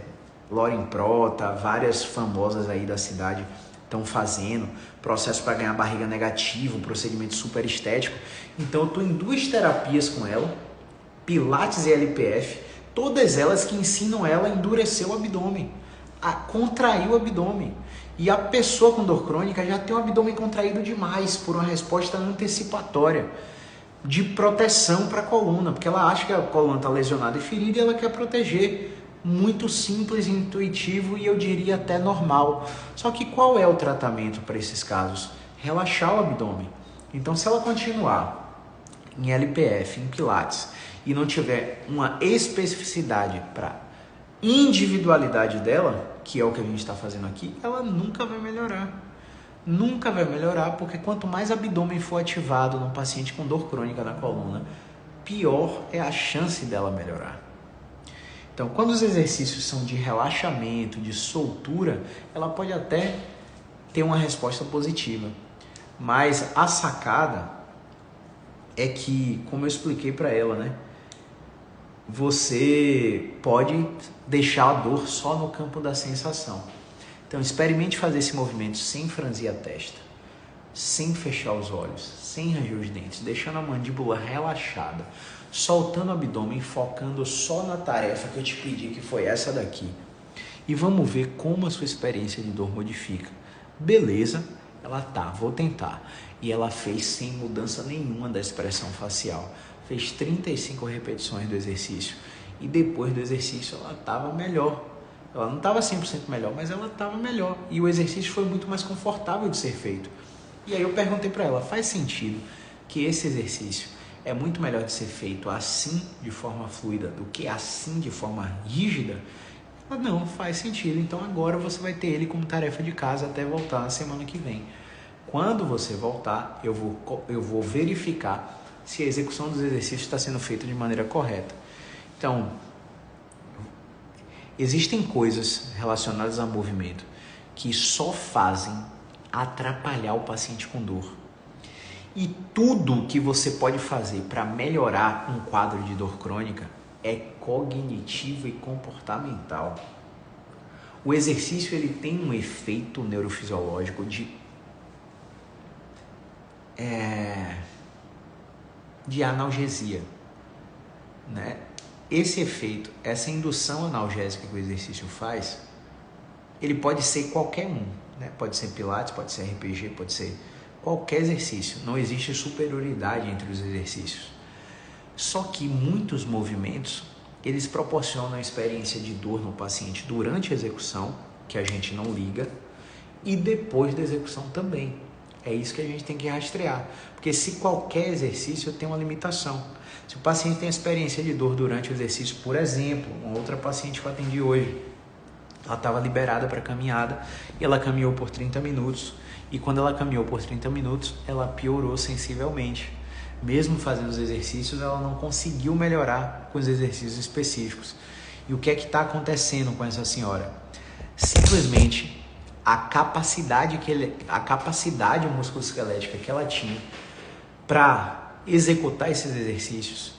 Lauren Prota, várias famosas aí da cidade estão fazendo processo para ganhar barriga negativa, um procedimento super estético. Então eu tô em 2 terapias com ela, Pilates e LPF, todas elas que ensinam ela a endurecer o abdômen, a contrair o abdômen. E a pessoa com dor crônica já tem o abdômen contraído demais por uma resposta antecipatória de proteção para a coluna, porque ela acha que a coluna está lesionada e ferida e ela quer proteger. Muito simples, intuitivo e eu diria até normal. Só que qual é o tratamento para esses casos? Relaxar o abdômen. Então, se ela continuar em LPF, em Pilates, e não tiver uma especificidade para individualidade dela, que é o que a gente está fazendo aqui, ela nunca vai melhorar. Nunca vai melhorar, porque quanto mais abdômen for ativado num paciente com dor crônica na coluna, pior é a chance dela melhorar. Então, quando os exercícios são de relaxamento, de soltura, ela pode até ter uma resposta positiva. Mas a sacada é que, como eu expliquei para ela, né? Você pode deixar a dor só no campo da sensação. Então, experimente fazer esse movimento sem franzir a testa, sem fechar os olhos, sem ranger os dentes, deixando a mandíbula relaxada, soltando o abdômen, focando só na tarefa que eu te pedi, que foi essa daqui. E vamos ver como a sua experiência de dor modifica. Beleza, ela tá, vou tentar. E ela fez sem mudança nenhuma da expressão facial. Fez 35 repetições do exercício. E depois do exercício ela estava melhor. Ela não estava 100% melhor, mas ela estava melhor. E o exercício foi muito mais confortável de ser feito. E aí eu perguntei para ela, faz sentido que esse exercício é muito melhor de ser feito assim, de forma fluida, do que assim, de forma rígida? Ela, não, faz sentido. Então agora você vai ter ele como tarefa de casa até voltar na semana que vem. Quando você voltar, eu vou verificar se a execução dos exercícios está sendo feita de maneira correta. Então, existem coisas relacionadas a movimento que só fazem atrapalhar o paciente com dor. E tudo que você pode fazer para melhorar um quadro de dor crônica é cognitivo e comportamental. O exercício ele tem um efeito neurofisiológico de analgesia, né? Esse efeito, essa indução analgésica que o exercício faz, ele pode ser qualquer um, né? Pode ser pilates, pode ser RPG, pode ser qualquer exercício. Não existe superioridade entre os exercícios. Só que muitos movimentos, eles proporcionam a experiência de dor no paciente durante a execução, que a gente não liga, e depois da execução também. É isso que a gente tem que rastrear. Porque se qualquer exercício tem uma limitação. Se o paciente tem experiência de dor durante o exercício, por exemplo, uma outra paciente que eu atendi hoje, ela estava liberada para caminhada e ela caminhou por 30 minutos. E quando ela caminhou por 30 minutos, ela piorou sensivelmente. Mesmo fazendo os exercícios, ela não conseguiu melhorar com os exercícios específicos. E o que é que está acontecendo com essa senhora? Simplesmente a capacidade musculoesquelética que ela tinha para executar esses exercícios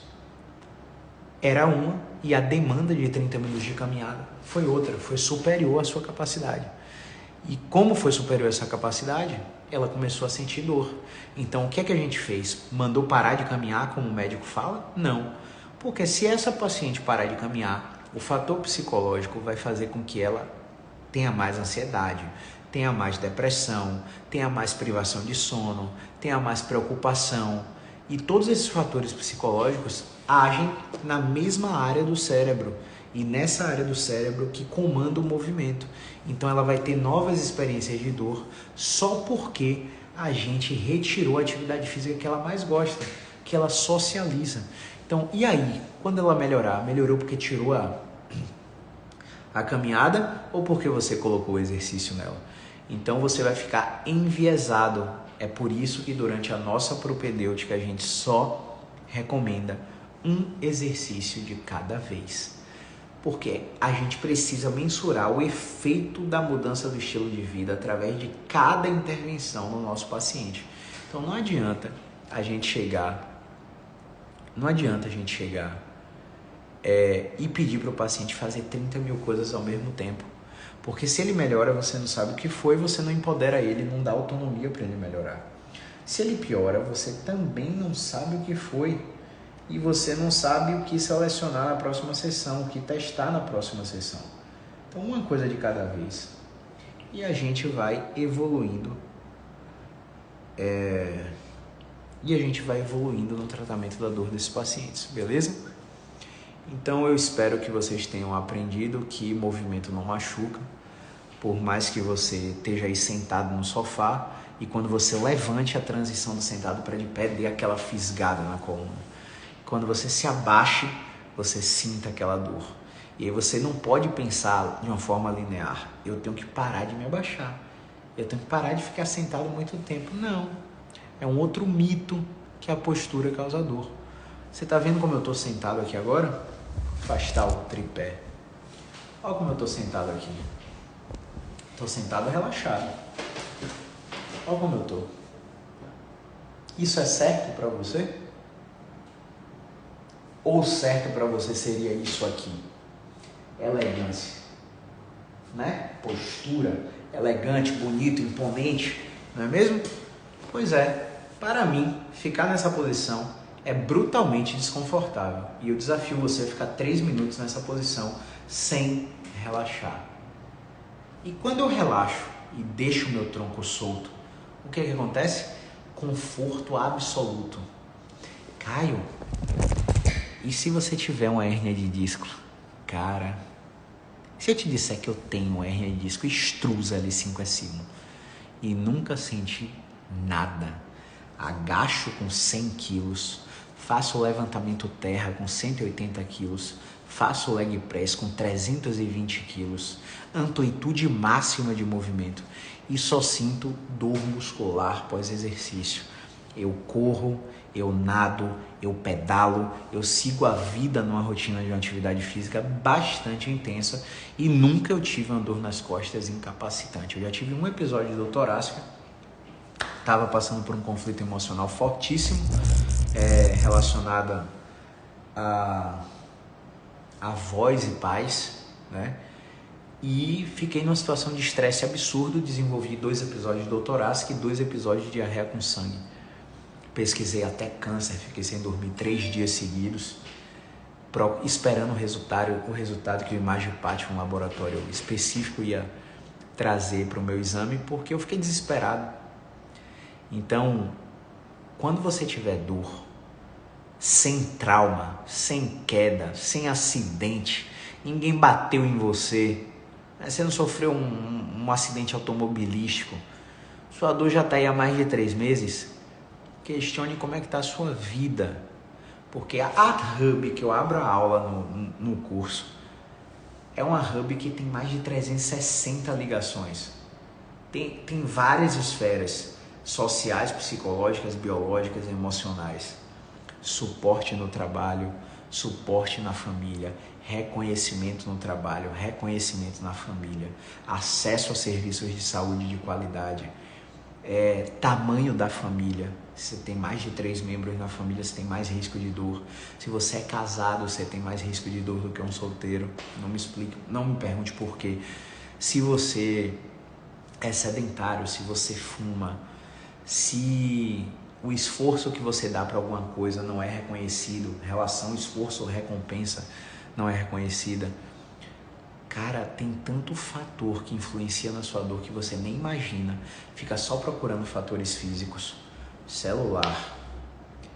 era uma, e a demanda de 30 minutos de caminhada foi outra, foi superior à sua capacidade. E como foi superior a essa capacidade, ela começou a sentir dor. Então, o que é que a gente fez? Mandou parar de caminhar, como o médico fala? Não. Porque se essa paciente parar de caminhar, o fator psicológico vai fazer com que ela tenha mais ansiedade, tenha mais depressão, tenha mais privação de sono, tenha mais preocupação. E todos esses fatores psicológicos agem na mesma área do cérebro. E nessa área do cérebro que comanda o movimento. Então ela vai ter novas experiências de dor só porque a gente retirou a atividade física que ela mais gosta, que ela socializa. Então, e aí? Quando ela melhorar? Melhorou porque tirou a caminhada ou porque você colocou o exercício nela? Então você vai ficar enviesado. É por isso que durante a nossa propedêutica a gente só recomenda um exercício de cada vez. Porque a gente precisa mensurar o efeito da mudança do estilo de vida através de cada intervenção no nosso paciente. Então não adianta a gente chegar e pedir para o paciente fazer 30 mil coisas ao mesmo tempo. Porque se ele melhora, você não sabe o que foi, você não empodera ele, não dá autonomia para ele melhorar. Se ele piora, você também não sabe o que foi. E você não sabe o que selecionar na próxima sessão, o que testar na próxima sessão. Então, uma coisa de cada vez. E a gente vai evoluindo. No tratamento da dor desses pacientes, beleza? Então, eu espero que vocês tenham aprendido que movimento não machuca. Por mais que você esteja aí sentado no sofá e quando você levante a transição do sentado para de pé, dê aquela fisgada na coluna. Quando você se abaixe, você sinta aquela dor. E aí você não pode pensar de uma forma linear. Eu tenho que parar de me abaixar. Eu tenho que parar de ficar sentado muito tempo. Não. É um outro mito que a postura causa dor. Você está vendo como eu estou sentado aqui agora? Afastar o tripé. Olha como eu estou sentado aqui. Estou sentado relaxado. Olha como eu estou. Isso é certo para você? Ou certo para você seria isso aqui? Elegância, né? Postura, elegante, bonito, imponente, não é mesmo? Pois é, para mim, ficar nessa posição é brutalmente desconfortável. E eu desafio você a ficar 3 minutos nessa posição sem relaxar. E quando eu relaxo e deixo o meu tronco solto, o que acontece? Conforto absoluto. Caio, e se você tiver uma hérnia de disco? Cara, se eu te disser que eu tenho uma hérnia de disco extrusa L5S1 e nunca senti nada, agacho com 100 quilos, faço o levantamento terra com 180 quilos, faço o leg press com 320 quilos, amplitude máxima de movimento e só sinto dor muscular pós-exercício. Eu corro, eu nado, eu pedalo, eu sigo a vida numa rotina de uma atividade física bastante intensa e nunca eu tive uma dor nas costas incapacitante. Eu já tive um episódio de dor torácica estava passando por um conflito emocional fortíssimo, relacionado a avós e pais, né? E fiquei numa situação de estresse absurdo, desenvolvi 2 episódios de dor torácica e 2 episódios de diarreia com sangue. Pesquisei até câncer, fiquei sem dormir 3 dias seguidos, esperando o resultado que o ImagePAT, um laboratório específico, ia trazer para o meu exame, porque eu fiquei desesperado. Então, quando você tiver dor, sem trauma, sem queda, sem acidente, ninguém bateu em você, você não sofreu um acidente automobilístico, sua dor já está aí há mais de 3 meses, questione como é que está a sua vida. Porque a Hub, que eu abro a aula no curso, é uma Hub que tem mais de 360 ligações. Tem várias esferas sociais, psicológicas, biológicas e emocionais. Suporte no trabalho, suporte na família, reconhecimento no trabalho, reconhecimento na família, acesso a serviços de saúde de qualidade, tamanho da família. Se você tem mais de 3 membros na família, você tem mais risco de dor. Se você é casado, você tem mais risco de dor do que um solteiro. Não me pergunte por quê. Se você é sedentário, se você fuma, se o esforço que você dá para alguma coisa não é reconhecido, relação esforço ou recompensa não é reconhecida, cara, tem tanto fator que influencia na sua dor que você nem imagina. Fica só procurando fatores físicos. Celular.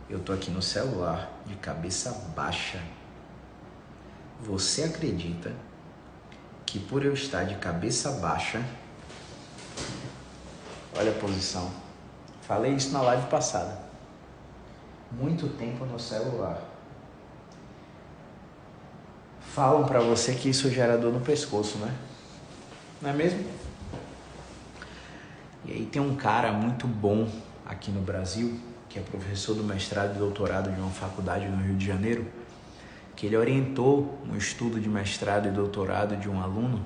Eu tô aqui no celular, de cabeça baixa. Você acredita que por eu estar de cabeça baixa, olha a posição, falei isso na live passada, muito tempo no celular, falam pra você que isso gera dor no pescoço, né? Não é mesmo? E aí tem um cara muito bom aqui no Brasil, que é professor do mestrado e doutorado de uma faculdade no Rio de Janeiro, que ele orientou um estudo de mestrado e doutorado de um aluno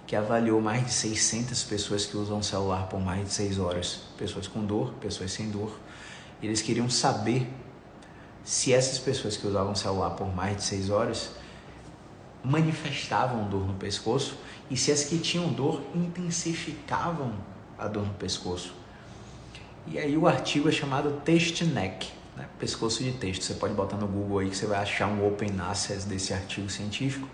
que avaliou mais de 600 pessoas que usam o celular por mais de 6 horas. Pessoas com dor, pessoas sem dor. E eles queriam saber se essas pessoas que usavam o celular por mais de 6 horas manifestavam dor no pescoço e se as que tinham dor intensificavam a dor no pescoço. E aí o artigo é chamado Text Neck, né? Pescoço de texto. Você pode botar no Google aí que você vai achar um open access desse artigo científico.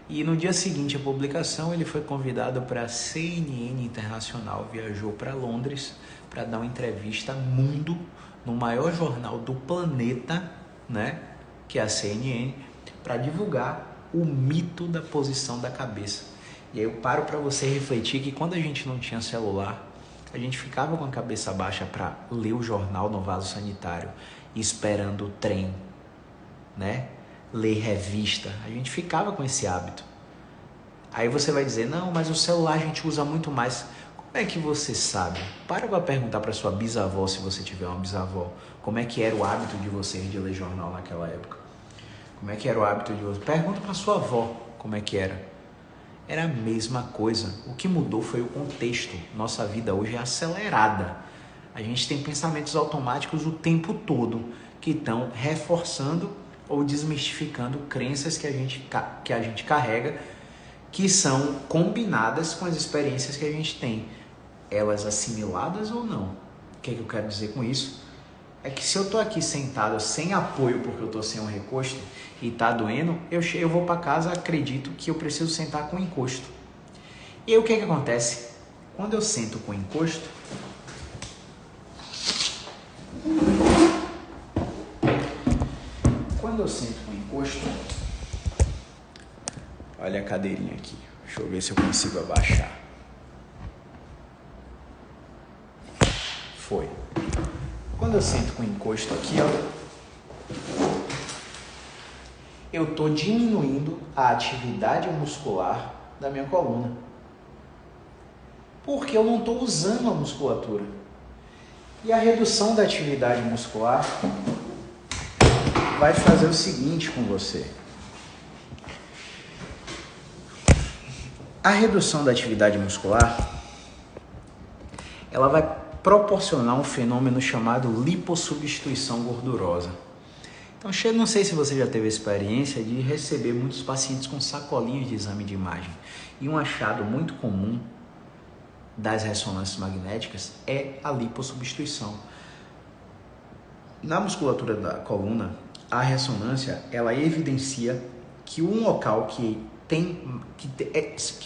E no dia seguinte à publicação ele foi convidado para a CNN Internacional, viajou para Londres para dar uma entrevista Mundo no maior jornal do planeta, né? Que é a CNN, para divulgar o mito da posição da cabeça. E aí eu paro para você refletir que quando a gente não tinha celular, a gente ficava com a cabeça baixa para ler o jornal no vaso sanitário, esperando o trem, né? Ler revista. A gente ficava com esse hábito. Aí você vai dizer, não, mas o celular a gente usa muito mais. Como é que você sabe? Para perguntar para sua bisavó, se você tiver uma bisavó, como é que era o hábito de vocês de ler jornal naquela época? Como é que era o hábito de vocês? Pergunta para sua avó como é que era. Era a mesma coisa. O que mudou foi o contexto. Nossa vida hoje é acelerada. A gente tem pensamentos automáticos o tempo todo que estão reforçando ou desmistificando crenças que a gente carrega, que são combinadas com as experiências que a gente tem. Elas assimiladas ou não. O que é que eu quero dizer com isso? É que se eu tô aqui sentado sem apoio porque eu tô sem um recosto e tá doendo, eu vou para casa, acredito que eu preciso sentar com encosto. E aí o que que acontece? Quando eu sento com encosto, olha a cadeirinha aqui, deixa eu ver se eu consigo abaixar. Foi. Quando eu sento com encosto aqui, ó, eu estou diminuindo a atividade muscular da minha coluna. Porque eu não estou usando a musculatura. E a redução da atividade muscular vai fazer o seguinte com você. A redução da atividade muscular, ela vai proporcionar um fenômeno chamado lipossubstituição gordurosa. Então, não sei se você já teve a experiência de receber muitos pacientes com sacolinhas de exame de imagem. E um achado muito comum das ressonâncias magnéticas é a lipossubstituição. Na musculatura da coluna, a ressonância ela evidencia que um local que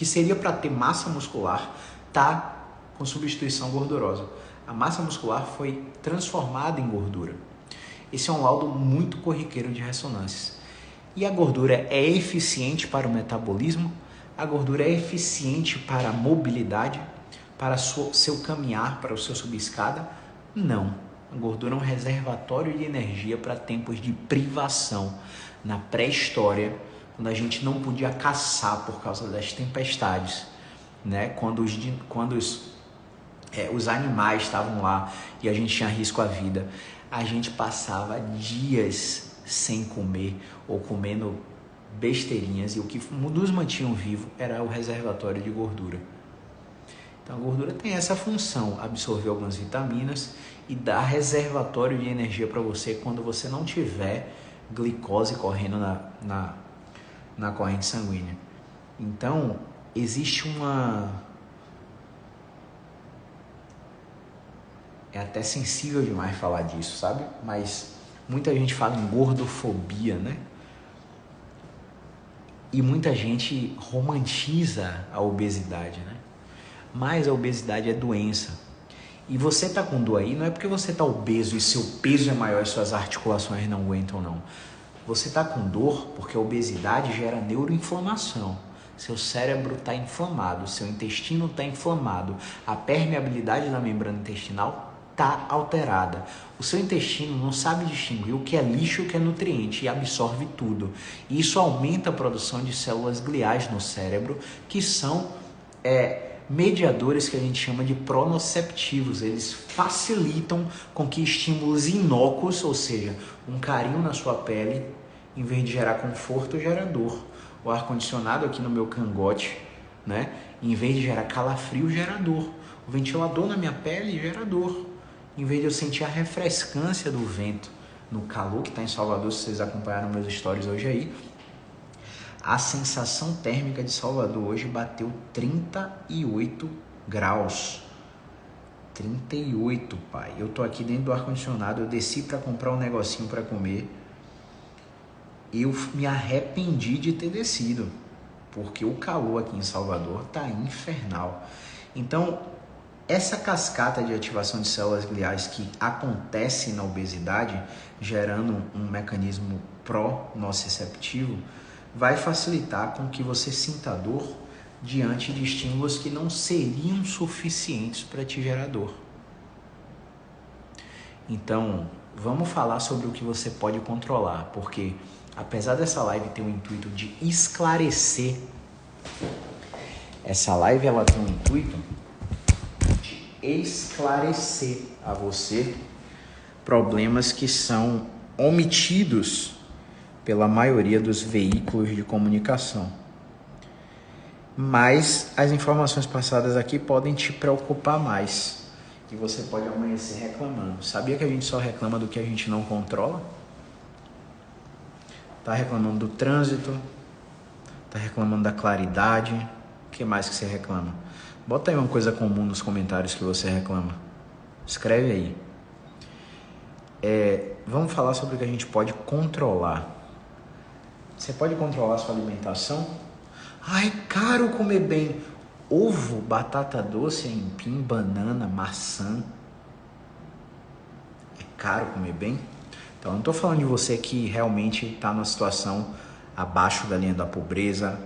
seria para ter massa muscular está com substituição gordurosa. A massa muscular foi transformada em gordura. Esse é um laudo muito corriqueiro de ressonâncias. E a gordura é eficiente para o metabolismo? A gordura é eficiente para a mobilidade? Para seu caminhar, para o seu subir escada? Não. A gordura é um reservatório de energia para tempos de privação. Na pré-história, quando a gente não podia caçar por causa das tempestades, né? Quando os animais estavam lá e a gente tinha risco à vida, a gente passava dias sem comer ou comendo besteirinhas e o que nos mantinha vivo era o reservatório de gordura. Então a gordura tem essa função, absorver algumas vitaminas e dar reservatório de energia para você quando você não tiver glicose correndo na corrente sanguínea. Então existe é até sensível demais falar disso, sabe? Mas muita gente fala em gordofobia, né? E muita gente romantiza a obesidade, né? Mas a obesidade é doença. E você tá com dor aí, não é porque você tá obeso e seu peso é maior e suas articulações não aguentam, não. Você tá com dor porque a obesidade gera neuroinflamação. Seu cérebro está inflamado, seu intestino está inflamado, a permeabilidade da membrana intestinal está alterada. O seu intestino não sabe distinguir o que é lixo e o que é nutriente e absorve tudo. E isso aumenta a produção de células gliais no cérebro, que são mediadores que a gente chama de pronoceptivos. Eles facilitam com que estímulos inócuos, ou seja, um carinho na sua pele, em vez de gerar conforto, gera dor. O ar-condicionado aqui no meu cangote, né? Em vez de gerar calafrio, gera dor. O ventilador na minha pele gera dor. Em vez de eu sentir a refrescância do vento no calor que está em Salvador, se vocês acompanharam meus stories hoje aí, a sensação térmica de Salvador hoje bateu 38 graus. 38, pai. Eu tô aqui dentro do ar-condicionado, eu desci para comprar um negocinho para comer. Eu me arrependi de ter descido, porque o calor aqui em Salvador tá infernal. Então, essa cascata de ativação de células gliais que acontece na obesidade, gerando um mecanismo pró-nociceptivo, vai facilitar com que você sinta dor diante de estímulos que não seriam suficientes para te gerar dor. Então, vamos falar sobre o que você pode controlar, porque apesar dessa live ter o intuito de esclarecer, essa live ela tem o intuito de esclarecer a você problemas que são omitidos pela maioria dos veículos de comunicação. Mas as informações passadas aqui podem te preocupar mais e você pode amanhecer reclamando. Sabia que a gente só reclama do que a gente não controla? Tá reclamando do trânsito, tá reclamando da claridade, o que mais que você reclama? Bota aí uma coisa comum nos comentários que você reclama. Escreve aí. Vamos falar sobre o que a gente pode controlar. Você pode controlar a sua alimentação? Ai, caro comer bem. Ovo, batata doce, aipim, banana, maçã. É caro comer bem? Então, eu não estou falando de você que realmente está numa situação abaixo da linha da pobreza,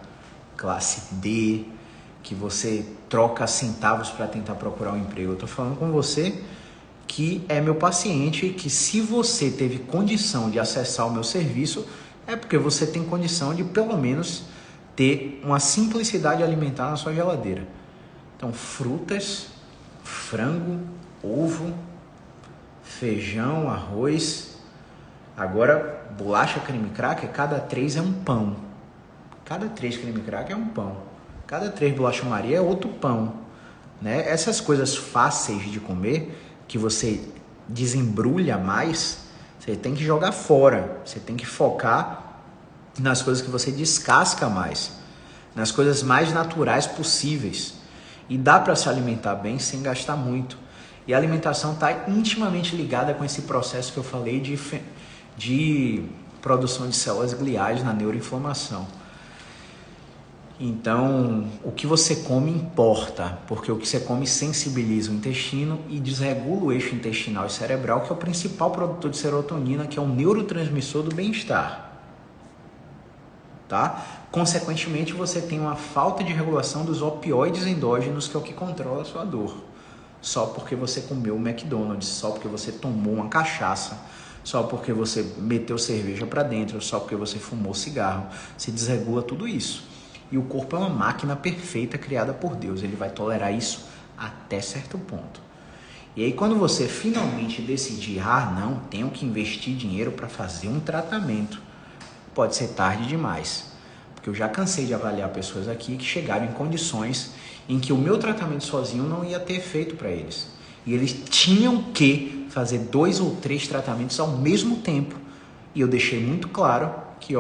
classe D, que você troca centavos para tentar procurar um emprego. Eu estou falando com você que é meu paciente, que se você teve condição de acessar o meu serviço, é porque você tem condição de pelo menos ter uma simplicidade alimentar na sua geladeira. Então, frutas, frango, ovo, feijão, arroz. Agora, bolacha creme cracker, cada 3 é um pão. Cada 3 creme cracker é um pão. Cada 3 bolacha Maria é outro pão. né? Essas coisas fáceis de comer, que você desembrulha mais, você tem que jogar fora. Você tem que focar nas coisas que você descasca mais, nas coisas mais naturais possíveis. E dá para se alimentar bem sem gastar muito. E a alimentação está intimamente ligada com esse processo que eu falei de produção de células gliais na neuroinflamação. Então, o que você come importa, porque o que você come sensibiliza o intestino e desregula o eixo intestinal e cerebral, que é o principal produtor de serotonina, que é o neurotransmissor do bem-estar. Tá? Consequentemente, você tem uma falta de regulação dos opioides endógenos, que é o que controla a sua dor. Só porque você comeu o McDonald's, só porque você tomou uma cachaça, só porque você meteu cerveja para dentro, só porque você fumou cigarro, se desregula tudo isso. E o corpo é uma máquina perfeita criada por Deus, ele vai tolerar isso até certo ponto. E aí quando você finalmente decidir, não, tenho que investir dinheiro para fazer um tratamento, pode ser tarde demais. Porque eu já cansei de avaliar pessoas aqui que chegaram em condições em que o meu tratamento sozinho não ia ter efeito para eles. E eles tinham que fazer 2 ou 3 tratamentos ao mesmo tempo. E eu deixei muito claro que,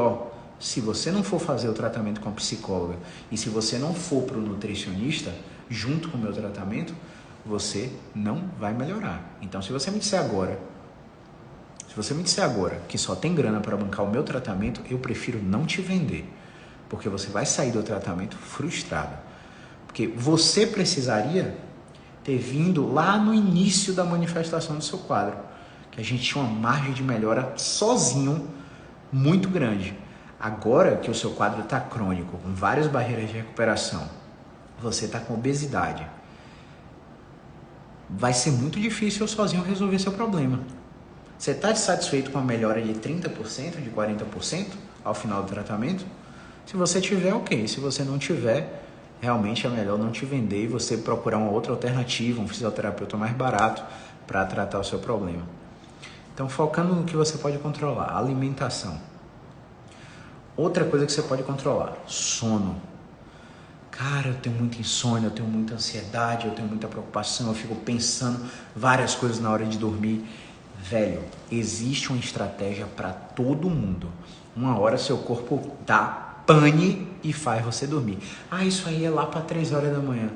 se você não for fazer o tratamento com a psicóloga e se você não for para o nutricionista junto com o meu tratamento, você não vai melhorar. Então, se você me disser agora que só tem grana para bancar o meu tratamento, eu prefiro não te vender, porque você vai sair do tratamento frustrado. Porque você precisaria ter vindo lá no início da manifestação do seu quadro, que a gente tinha uma margem de melhora sozinho muito grande. Agora que o seu quadro está crônico, com várias barreiras de recuperação, você está com obesidade, vai ser muito difícil eu sozinho resolver seu problema. Você está satisfeito com a melhora de 30%, de 40% ao final do tratamento? Se você tiver, ok. Se você não tiver, realmente é melhor não te vender e você procurar uma outra alternativa, um fisioterapeuta mais barato para tratar o seu problema. Então, focando no que você pode controlar, alimentação. Outra coisa que você pode controlar, sono. Cara, eu tenho muita insônia, eu tenho muita ansiedade, eu tenho muita preocupação, eu fico pensando várias coisas na hora de dormir. Velho, existe uma estratégia para todo mundo. Uma hora seu corpo dá pane e faz você dormir. Isso aí é lá para 3 horas da manhã.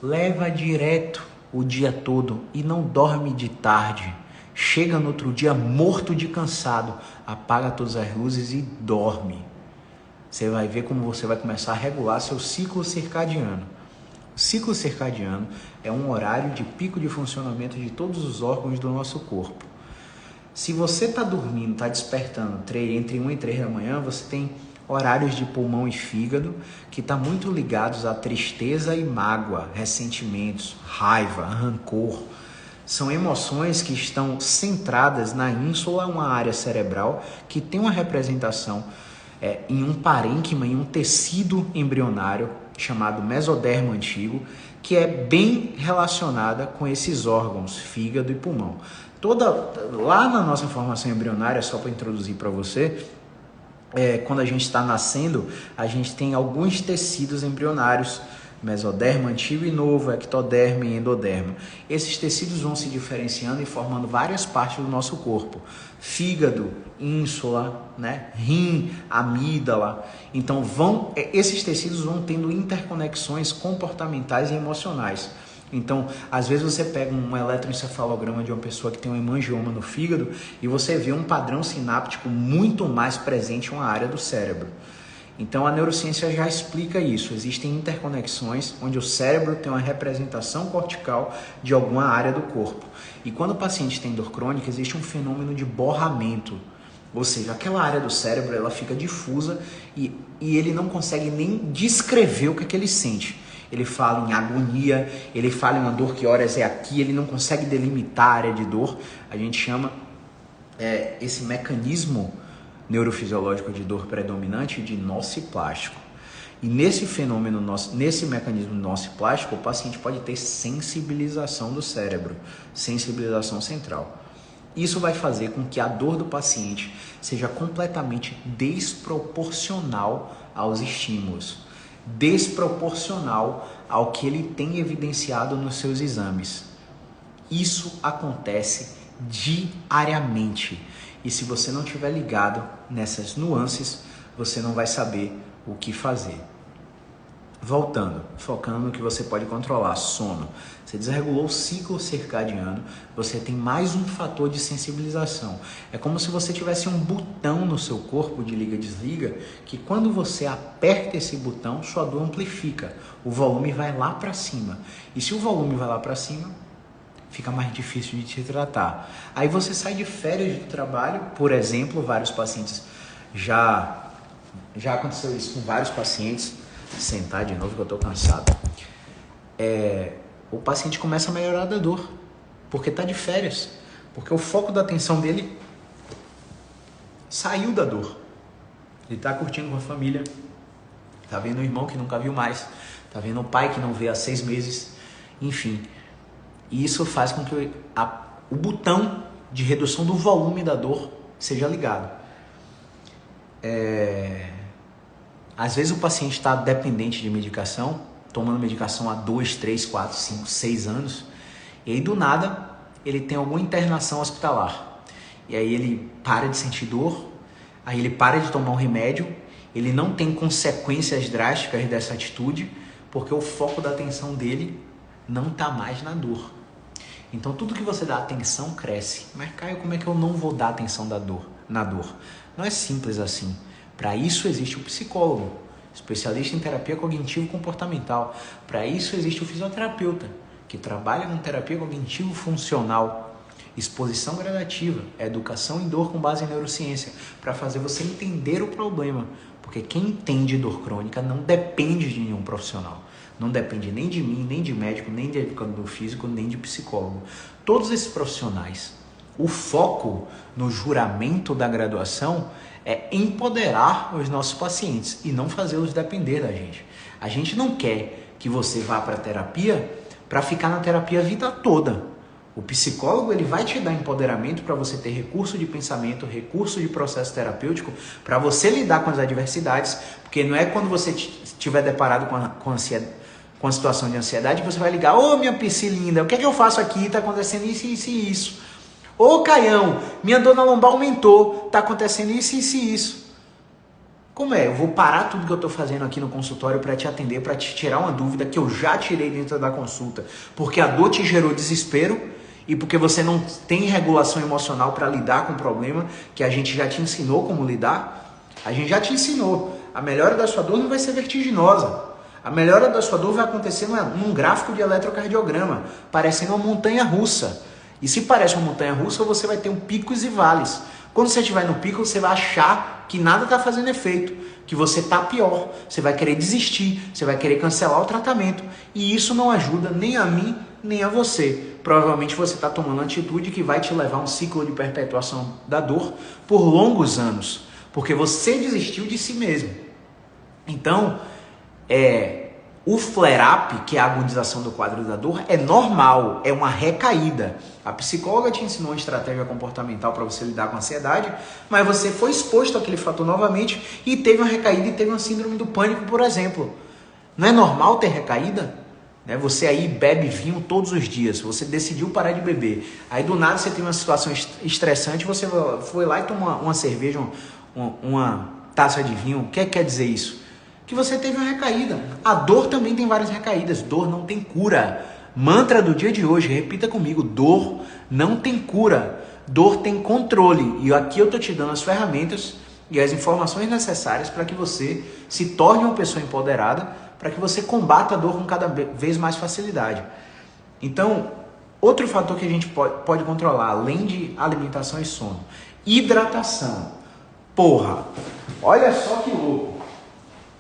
Leva direto o dia todo e não dorme de tarde. Chega no outro dia morto de cansado, apaga todas as luzes e dorme. Você vai ver como você vai começar a regular seu ciclo circadiano. O ciclo circadiano é um horário de pico de funcionamento de todos os órgãos do nosso corpo. Se você está dormindo, está despertando entre 1 e 3 da manhã, você tem horários de pulmão e fígado que estão muito ligados à tristeza e mágoa, ressentimentos, raiva, rancor. São emoções que estão centradas na ínsula, uma área cerebral que tem uma representação em um parênquima, em um tecido embrionário chamado mesodermo antigo, que é bem relacionada com esses órgãos, fígado e pulmão. Lá na nossa formação embrionária, só para introduzir para você, quando a gente está nascendo, a gente tem alguns tecidos embrionários, mesodermo antigo e novo, ectodermo e endodermo. Esses tecidos vão se diferenciando e formando várias partes do nosso corpo. Fígado, ínsula, rim, amígdala. Então esses tecidos vão tendo interconexões comportamentais e emocionais. Então, às vezes você pega um eletroencefalograma de uma pessoa que tem um hemangioma no fígado e você vê um padrão sináptico muito mais presente em uma área do cérebro. Então, a neurociência já explica isso. Existem interconexões onde o cérebro tem uma representação cortical de alguma área do corpo. E quando o paciente tem dor crônica, existe um fenômeno de borramento. Ou seja, aquela área do cérebro ela fica difusa e ele não consegue nem descrever o que ele sente. Ele fala em agonia, ele fala em uma dor que horas é aqui, ele não consegue delimitar a área de dor. A gente chama esse mecanismo neurofisiológico de dor predominante de nociplástico. E nesse fenômeno, nesse mecanismo nociplástico, o paciente pode ter sensibilização do cérebro, sensibilização central. Isso vai fazer com que a dor do paciente seja completamente desproporcional aos estímulos. desproporcional ao que ele tem evidenciado nos seus exames. Isso acontece diariamente. E se você não estiver ligado nessas nuances, você não vai saber o que fazer. Voltando, focando no que você pode controlar, sono. Você desregulou o ciclo circadiano, você tem mais um fator de sensibilização. É como se você tivesse um botão no seu corpo de liga e desliga, que quando você aperta esse botão, sua dor amplifica. O volume vai lá para cima. E se o volume vai lá para cima, fica mais difícil de te tratar. Aí você sai de férias do trabalho, por exemplo, vários pacientes, já aconteceu isso com vários pacientes. Sentar de novo que eu tô cansado. O paciente começa a melhorar da dor, porque tá de férias, porque o foco da atenção dele saiu da dor. Ele tá curtindo com a família, tá vendo o irmão que nunca viu mais, tá vendo o pai que não vê há 6 meses, enfim. E isso faz com que o botão de redução do volume da dor seja ligado. Às vezes o paciente está dependente de medicação, tomando medicação há 2, 3, 4, 5, 6 anos, e aí do nada ele tem alguma internação hospitalar. E aí ele para de sentir dor, aí ele para de tomar um remédio, ele não tem consequências drásticas dessa atitude, porque o foco da atenção dele não está mais na dor. Então tudo que você dá atenção cresce. Mas Caio, como é que eu não vou dar atenção na dor? Não é simples assim. Para isso existe o psicólogo, especialista em terapia cognitivo-comportamental. Para isso existe o fisioterapeuta, que trabalha com terapia cognitivo-funcional, exposição gradativa, educação em dor com base em neurociência, para fazer você entender o problema. Porque quem entende dor crônica não depende de nenhum profissional. Não depende nem de mim, nem de médico, nem de educador físico, nem de psicólogo. Todos esses profissionais, o foco no juramento da graduação é empoderar os nossos pacientes e não fazê-los depender da gente. A gente não quer que você vá para a terapia para ficar na terapia a vida toda. O psicólogo ele vai te dar empoderamento para você ter recurso de pensamento, recurso de processo terapêutico, para você lidar com as adversidades, porque não é quando você estiver deparado com a situação de ansiedade que você vai ligar: ô minha psi linda, o que é que eu faço aqui? Está acontecendo isso, isso e isso. Ô Caião, minha dor na lombar aumentou, tá acontecendo isso, isso e isso. Como é? Eu vou parar tudo que eu tô fazendo aqui no consultório para te atender, para te tirar uma dúvida que eu já tirei dentro da consulta, porque a dor te gerou desespero e porque você não tem regulação emocional para lidar com o problema que a gente já te ensinou como lidar. A gente já te ensinou. A melhora da sua dor não vai ser vertiginosa. A melhora da sua dor vai acontecer num gráfico de eletrocardiograma, parecendo uma montanha russa. E se parece uma montanha russa, você vai ter picos e vales. Quando você estiver no pico, você vai achar que nada está fazendo efeito, que você está pior. Você vai querer desistir, você vai querer cancelar o tratamento. E isso não ajuda nem a mim, nem a você. Provavelmente você está tomando uma atitude que vai te levar a um ciclo de perpetuação da dor por longos anos. Porque você desistiu de si mesmo. Então, o flare-up, que é a agudização do quadro da dor, é normal, é uma recaída. A psicóloga te ensinou uma estratégia comportamental para você lidar com a ansiedade, mas você foi exposto àquele fator novamente e teve uma recaída e teve uma síndrome do pânico, por exemplo. Não é normal ter recaída? Você aí bebe vinho todos os dias, você decidiu parar de beber. Aí do nada você tem uma situação estressante, você foi lá e tomou uma cerveja, uma taça de vinho. O que quer dizer isso? Que você teve uma recaída. A dor também tem várias recaídas. Dor não tem cura. Mantra do dia de hoje, repita comigo: dor não tem cura. Dor tem controle. E aqui eu estou te dando as ferramentas e as informações necessárias para que você se torne uma pessoa empoderada, para que você combata a dor com cada vez mais facilidade. Então, outro fator que a gente pode controlar, além de alimentação e sono: hidratação. Porra, olha só que louco.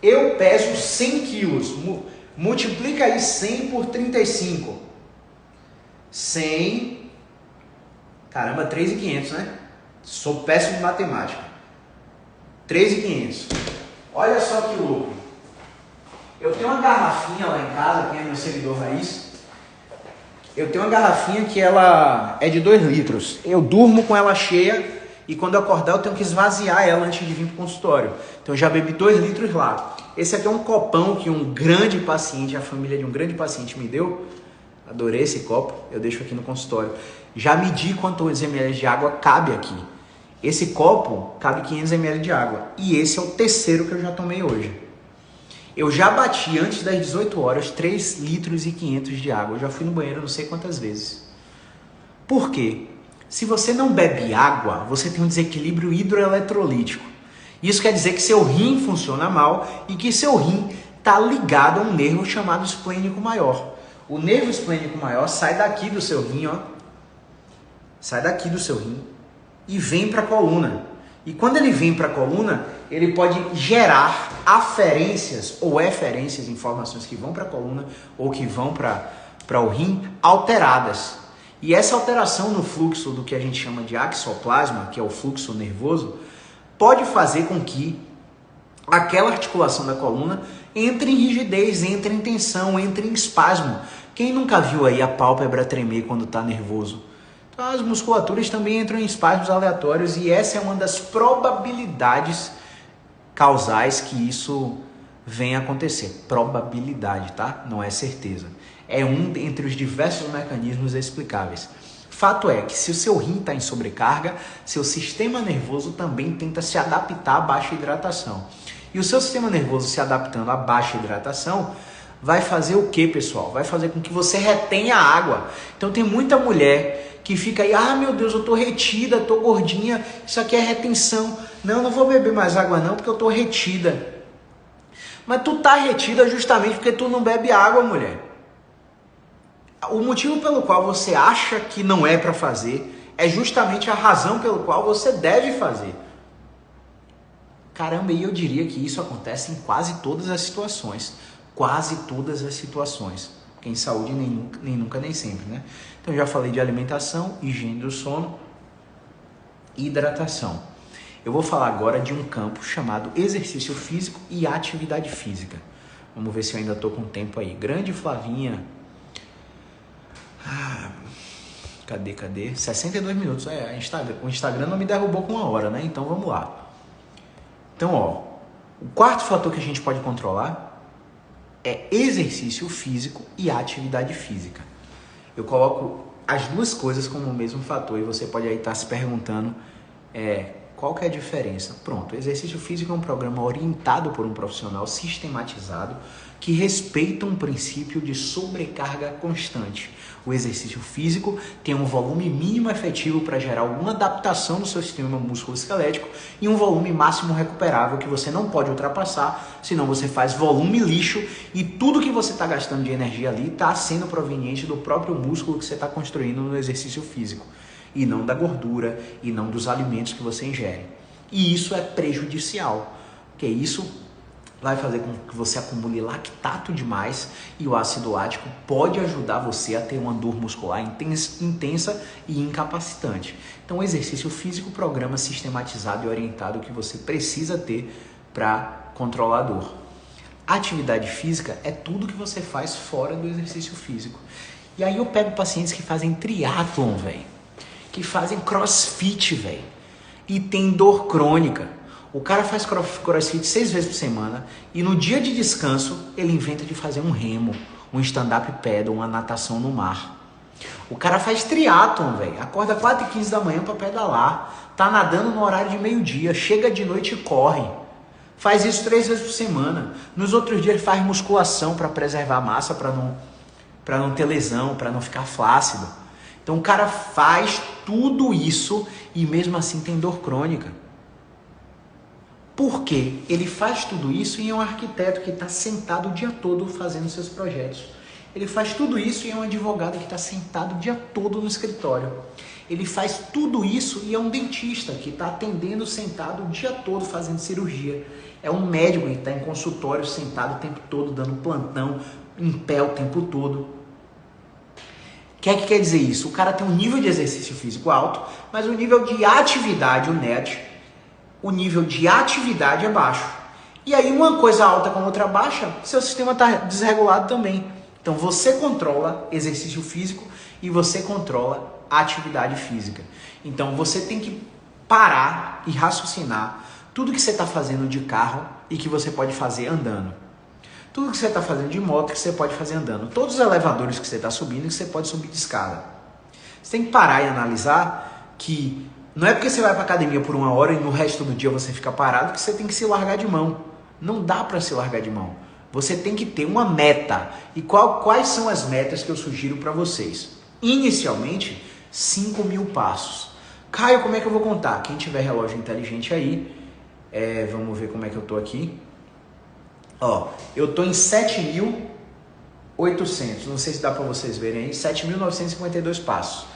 Eu peso 100 quilos, multiplica aí 100 por 35. 100, caramba, 3.500, né? Sou péssimo de matemática. 3.500. Olha só que louco. Eu tenho uma garrafinha lá em casa, quem é meu seguidor raiz? Eu tenho uma garrafinha que ela é de 2 litros. Eu durmo com ela cheia E quando eu acordar, eu tenho que esvaziar ela antes de vir para o consultório. Então eu já bebi 2 litros lá. Esse aqui é um copão que um grande paciente, a família de um grande paciente me deu. Adorei esse copo, eu deixo aqui no consultório. Já medi quantos ml de água cabe aqui. Esse copo cabe 500 ml de água. E esse é o terceiro que eu já tomei hoje. Eu já bati antes das 18 horas 3 litros e 500 de água. Eu já fui no banheiro não sei quantas vezes. Por quê? Se você não bebe água, você tem um desequilíbrio hidroeletrolítico. Isso quer dizer que seu rim funciona mal e que seu rim está ligado a um nervo chamado esplênico maior. O nervo esplênico maior sai daqui do seu rim, ó. Sai daqui do seu rim e vem para a coluna. E quando ele vem para a coluna, ele pode gerar aferências ou eferências, informações que vão para a coluna ou que vão para o rim, alteradas. E essa alteração no fluxo do que a gente chama de axoplasma, que é o fluxo nervoso, pode fazer com que aquela articulação da coluna entre em rigidez, entre em tensão, entre em espasmo. Quem nunca viu aí a pálpebra tremer quando está nervoso? Então as musculaturas também entram em espasmos aleatórios e essa é uma das probabilidades causais que isso venha a acontecer. Probabilidade, tá? Não é certeza. É um entre os diversos mecanismos explicáveis. Fato é que se o seu rim está em sobrecarga, seu sistema nervoso também tenta se adaptar à baixa hidratação. E o seu sistema nervoso se adaptando à baixa hidratação vai fazer o que, pessoal? Vai fazer com que você retenha água. Então tem muita mulher que fica aí, ah meu Deus, eu tô retida, tô gordinha, isso aqui é retenção. Não vou beber mais água não, porque eu tô retida. Mas tu tá retida justamente porque tu não bebe água, mulher. O motivo pelo qual você acha que não é para fazer é justamente a razão pelo qual você deve fazer. Caramba, e eu diria que isso acontece em quase todas as situações. Quase todas as situações. Porque em saúde nem nunca, nem sempre, né? Então eu já falei de alimentação, higiene do sono e hidratação. Eu vou falar agora de um campo chamado exercício físico e atividade física. Vamos ver se eu ainda estou com tempo aí. Grande Flavinha. Cadê? 62 minutos. O Instagram não me derrubou com 1 hora, né? Então vamos lá. Então, o quarto fator que a gente pode controlar é exercício físico e atividade física. Eu coloco as duas coisas como o mesmo fator e você pode aí estar se perguntando qual que é a diferença. Pronto, o exercício físico é um programa orientado por um profissional sistematizado que respeita um princípio de sobrecarga constante. O exercício físico tem um volume mínimo efetivo para gerar alguma adaptação no seu sistema músculo-esquelético e um volume máximo recuperável que você não pode ultrapassar, senão você faz volume lixo e tudo que você está gastando de energia ali está sendo proveniente do próprio músculo que você está construindo no exercício físico e não da gordura e não dos alimentos que você ingere. E isso é prejudicial, porque isso vai fazer com que você acumule lactato demais e o ácido lático pode ajudar você a ter uma dor muscular intensa e incapacitante. Então, o exercício físico, programa sistematizado e orientado que você precisa ter para controlar a dor. A atividade física é tudo que você faz fora do exercício físico. E aí eu pego pacientes que fazem triatlon, velho, que fazem crossfit, velho, e tem dor crônica. O cara faz crossfit 6 vezes por semana e no dia de descanso ele inventa de fazer um remo, um stand-up paddle, uma natação no mar. O cara faz triatlon, velho. Acorda 4h15 da manhã para pedalar, tá nadando no horário de meio-dia, chega de noite e corre. Faz isso 3 vezes por semana. Nos outros dias ele faz musculação para preservar a massa, para não ter lesão, para não ficar flácido. Então o cara faz tudo isso e mesmo assim tem dor crônica. Por quê? Ele faz tudo isso e é um arquiteto que está sentado o dia todo fazendo seus projetos. Ele faz tudo isso e é um advogado que está sentado o dia todo no escritório. Ele faz tudo isso e é um dentista que está atendendo sentado o dia todo fazendo cirurgia. É um médico que está em consultório sentado o tempo todo, dando plantão, em pé o tempo todo. O que é que quer dizer isso? O cara tem um nível de exercício físico alto, mas o nível de atividade, o NET, o nível de atividade é baixo. E aí uma coisa alta com outra baixa, seu sistema está desregulado também. Então você controla exercício físico e você controla atividade física. Então você tem que parar e raciocinar tudo que você está fazendo de carro e que você pode fazer andando. Tudo que você está fazendo de moto que você pode fazer andando. Todos os elevadores que você está subindo que você pode subir de escada. Você tem que parar e analisar que não é porque você vai para academia por 1 hora e no resto do dia você fica parado que você tem que se largar de mão. Não dá para se largar de mão. Você tem que ter uma meta. E quais são as metas que eu sugiro para vocês? Inicialmente, 5.000 passos. Caio, como é que eu vou contar? Quem tiver relógio inteligente aí, vamos ver como é que eu tô aqui. Ó, eu tô em 7.800, não sei se dá para vocês verem aí, 7.952 passos.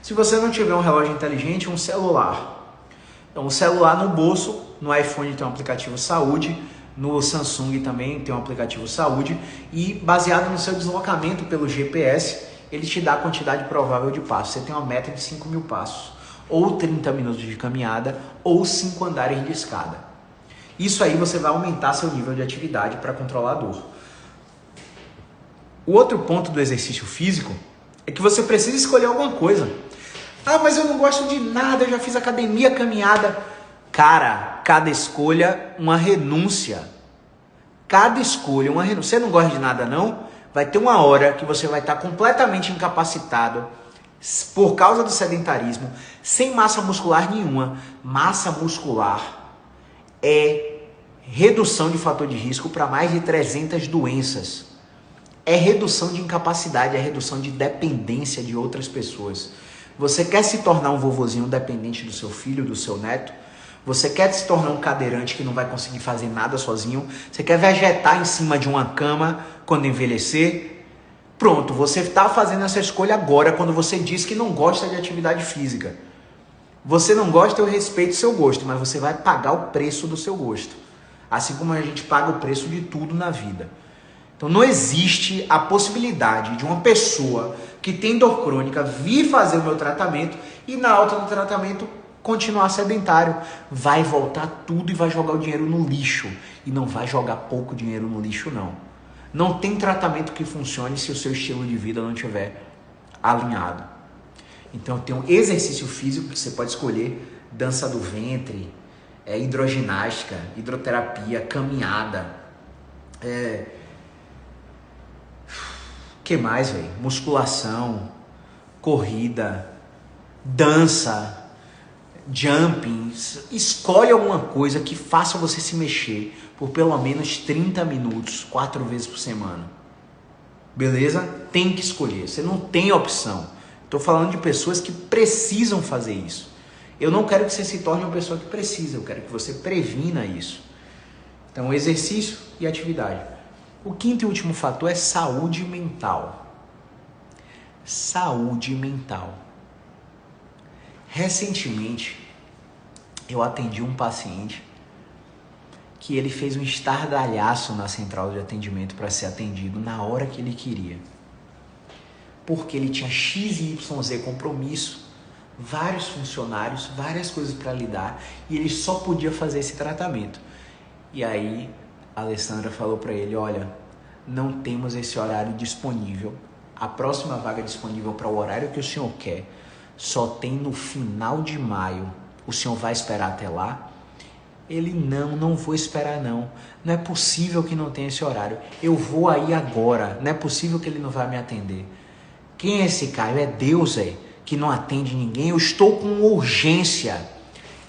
Se você não tiver um relógio inteligente, um celular. Então, um celular no bolso, no iPhone tem um aplicativo Saúde, no Samsung também tem um aplicativo Saúde e baseado no seu deslocamento pelo GPS, ele te dá a quantidade provável de passos. Você tem uma meta de 5.000 passos, ou 30 minutos de caminhada, ou 5 andares de escada. Isso aí você vai aumentar seu nível de atividade para controlar a dor. O outro ponto do exercício físico é que você precisa escolher alguma coisa. Ah, mas eu não gosto de nada, eu já fiz academia, caminhada. Cara, cada escolha uma renúncia. Cada escolha uma renúncia. Você não gosta de nada não? Vai ter uma hora que você vai estar completamente incapacitado por causa do sedentarismo, sem massa muscular nenhuma. Massa muscular é redução de fator de risco para mais de 300 doenças. É redução de incapacidade, é redução de dependência de outras pessoas. Você quer se tornar um vovozinho dependente do seu filho, do seu neto? Você quer se tornar um cadeirante que não vai conseguir fazer nada sozinho? Você quer vegetar em cima de uma cama quando envelhecer? Pronto, você está fazendo essa escolha agora quando você diz que não gosta de atividade física. Você não gosta, eu respeito o seu gosto, mas você vai pagar o preço do seu gosto. Assim como a gente paga o preço de tudo na vida. Então não existe a possibilidade de uma pessoa que tem dor crônica vir fazer o meu tratamento e na alta do tratamento continuar sedentário. Vai voltar tudo e vai jogar o dinheiro no lixo. E não vai jogar pouco dinheiro no lixo, não. Não tem tratamento que funcione se o seu estilo de vida não estiver alinhado. Então tem um exercício físico que você pode escolher, dança do ventre, hidroginástica, hidroterapia, caminhada, que mais, velho? Musculação, corrida, dança, jumping. Escolhe alguma coisa que faça você se mexer por pelo menos 30 minutos, 4 vezes por semana. Beleza? Tem que escolher, você não tem opção. Estou falando de pessoas que precisam fazer isso. Eu não quero que você se torne uma pessoa que precisa, eu quero que você previna isso. Então, exercício e atividade. O quinto e último fator é saúde mental. Saúde mental. Recentemente, eu atendi um paciente que ele fez um estardalhaço na central de atendimento para ser atendido na hora que ele queria. Porque ele tinha X e YZ compromisso, vários funcionários, várias coisas para lidar, e ele só podia fazer esse tratamento. E aí a Alessandra falou para ele, olha, não temos esse horário disponível, a próxima vaga disponível para o horário que o senhor quer só tem no final de maio, o senhor vai esperar até lá? Ele, não vou esperar não é possível que não tenha esse horário, eu vou aí agora, não é possível que ele não vai me atender. Quem é esse Caio? É Deus, que não atende ninguém. Eu estou com urgência.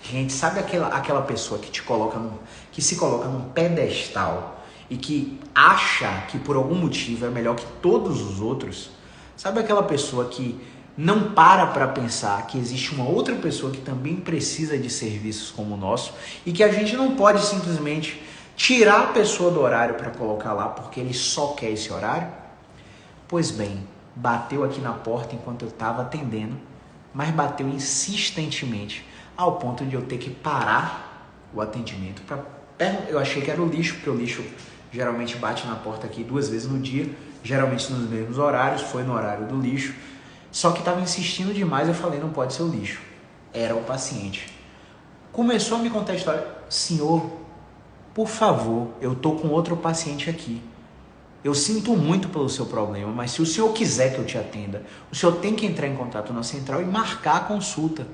Gente, sabe aquela pessoa que que se coloca num pedestal e que acha que por algum motivo é melhor que todos os outros? Sabe aquela pessoa que não para pensar que existe uma outra pessoa que também precisa de serviços como o nosso e que a gente não pode simplesmente tirar a pessoa do horário para colocar lá porque ele só quer esse horário? Pois bem, bateu aqui na porta enquanto eu estava atendendo, mas bateu insistentemente, ao ponto de eu ter que parar o atendimento. Eu achei que era o lixo, porque o lixo geralmente bate na porta aqui 2 vezes no dia, geralmente nos mesmos horários, foi no horário do lixo, só que estava insistindo demais, eu falei, não pode ser o lixo. Era o paciente. Começou a me contar a história, senhor, por favor, eu estou com outro paciente aqui. Eu sinto muito pelo seu problema, mas se o senhor quiser que eu te atenda, o senhor tem que entrar em contato na central e marcar a consulta.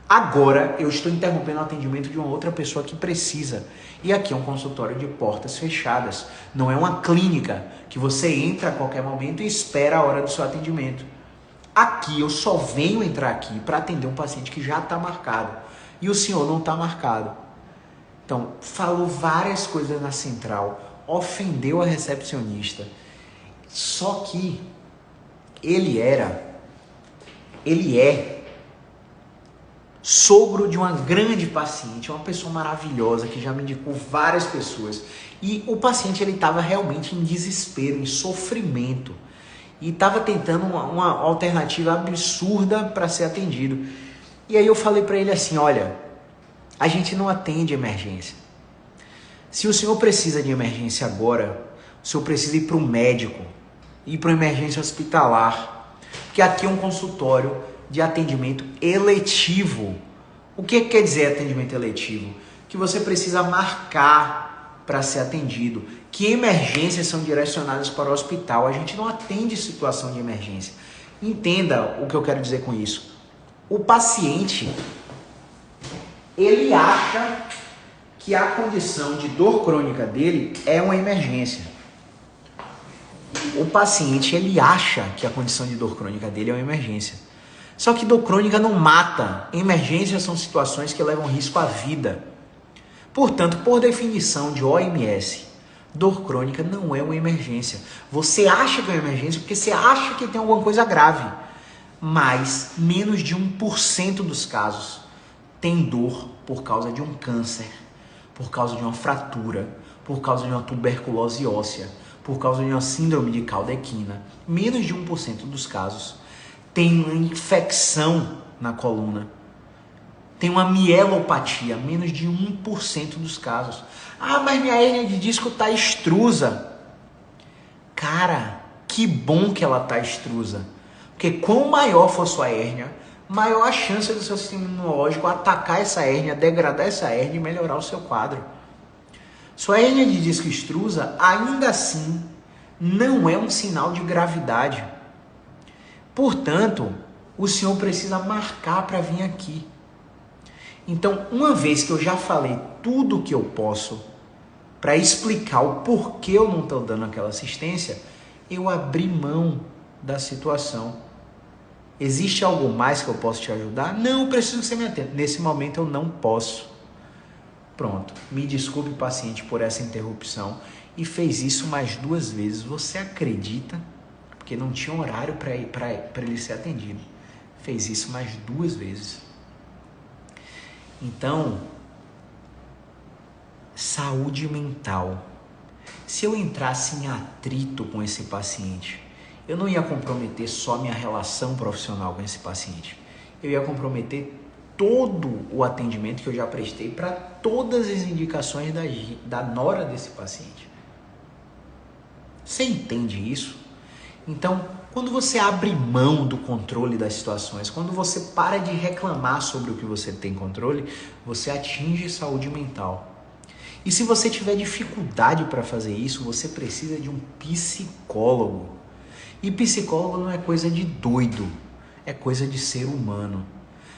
Agora eu estou interrompendo o atendimento de uma outra pessoa que precisa. E aqui é um consultório de portas fechadas. Não é uma clínica que você entra a qualquer momento e espera a hora do seu atendimento. Aqui eu só venho entrar aqui para atender um paciente que já está marcado. E o senhor não está marcado. Então, falou várias coisas na central, ofendeu a recepcionista. Só que ele é sogro de uma grande paciente, uma pessoa maravilhosa que já me indicou várias pessoas. E o paciente ele estava realmente em desespero, em sofrimento. E estava tentando uma alternativa absurda para ser atendido. E aí eu falei para ele assim, olha, a gente não atende emergência. Se o senhor precisa de emergência agora, o senhor precisa ir para o médico, ir para uma emergência hospitalar. Porque aqui é um consultório de atendimento eletivo. O que quer dizer atendimento eletivo? Que você precisa marcar para ser atendido. Que emergências são direcionadas para o hospital. A gente não atende situação de emergência. Entenda o que eu quero dizer com isso. O paciente, ele acha que a condição de dor crônica dele é uma emergência. O paciente, ele acha que a condição de dor crônica dele é uma emergência. Só que dor crônica não mata. Emergências são situações que levam risco à vida. Portanto, por definição de OMS, dor crônica não é uma emergência. Você acha que é uma emergência porque você acha que tem alguma coisa grave. Mas menos de 1% dos casos tem dor por causa de um câncer, por causa de uma fratura, por causa de uma tuberculose óssea, por causa de uma síndrome de Caldequina. Menos de 1% dos casos tem uma infecção na coluna, tem uma mielopatia, menos de 1% dos casos. Ah, mas minha hérnia de disco está extrusa. Cara, que bom que ela está extrusa. Porque quanto maior for sua hérnia, maior a chance do seu sistema imunológico atacar essa hérnia, degradar essa hérnia e melhorar o seu quadro. Sua hérnia de disco extrusa, ainda assim, não é um sinal de gravidade. Portanto, o senhor precisa marcar para vir aqui. Então, uma vez que eu já falei tudo o que eu posso para explicar o porquê eu não estou dando aquela assistência, eu abri mão da situação. Existe algo mais que eu posso te ajudar? Não, eu preciso que você me atenda. Nesse momento eu não posso. Pronto. Me desculpe, paciente, por essa interrupção. E fez isso mais 2 vezes. Você acredita? Porque não tinha horário para ele ser atendido. Fez isso mais 2 vezes. Então, saúde mental. Se eu entrasse em atrito com esse paciente, eu não ia comprometer só minha relação profissional com esse paciente. Eu ia comprometer todo o atendimento que eu já prestei para todas as indicações da nora desse paciente. Você entende isso? Então, quando você abre mão do controle das situações, quando você para de reclamar sobre o que você tem controle, você atinge saúde mental. E se você tiver dificuldade para fazer isso, você precisa de um psicólogo. E psicólogo não é coisa de doido, é coisa de ser humano.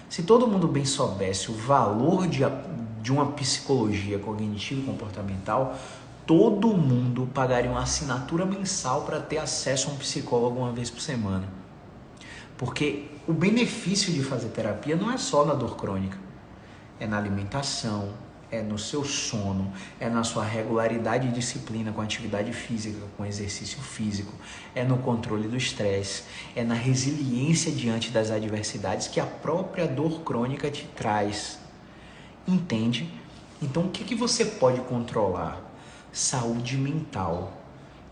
Se todo mundo bem soubesse o valor de uma psicologia cognitivo-comportamental, todo mundo pagaria uma assinatura mensal para ter acesso a um psicólogo uma vez por semana. Porque o benefício de fazer terapia não é só na dor crônica, é na alimentação, é no seu sono, é na sua regularidade e disciplina com atividade física, com exercício físico, é no controle do estresse, é na resiliência diante das adversidades que a própria dor crônica te traz. Entende? Então o que você pode controlar? Saúde mental,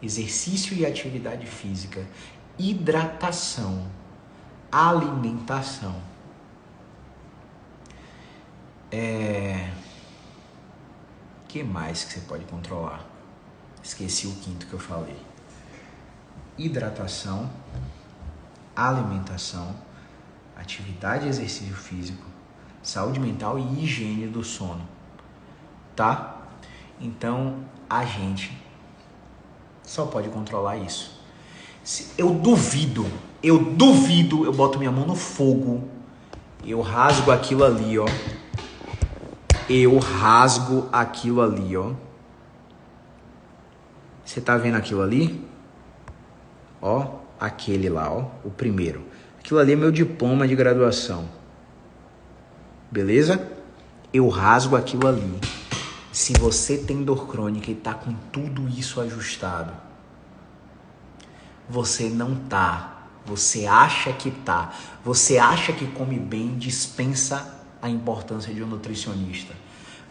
exercício e atividade física, hidratação, alimentação. Que mais que você pode controlar? Esqueci o quinto que eu falei. Hidratação, alimentação, atividade e exercício físico, saúde mental e higiene do sono. Tá? Então, a gente só pode controlar isso. Eu duvido, eu boto minha mão no fogo Eu rasgo aquilo ali, ó. Eu rasgo aquilo ali, ó. Você tá vendo aquilo ali? Ó, aquele lá, ó, o primeiro. Aquilo ali é meu diploma de graduação. Beleza? Eu rasgo aquilo ali. Se você tem dor crônica e tá com tudo isso ajustado, você não tá. Você acha que tá. Você acha que come bem, dispensa a importância de um nutricionista.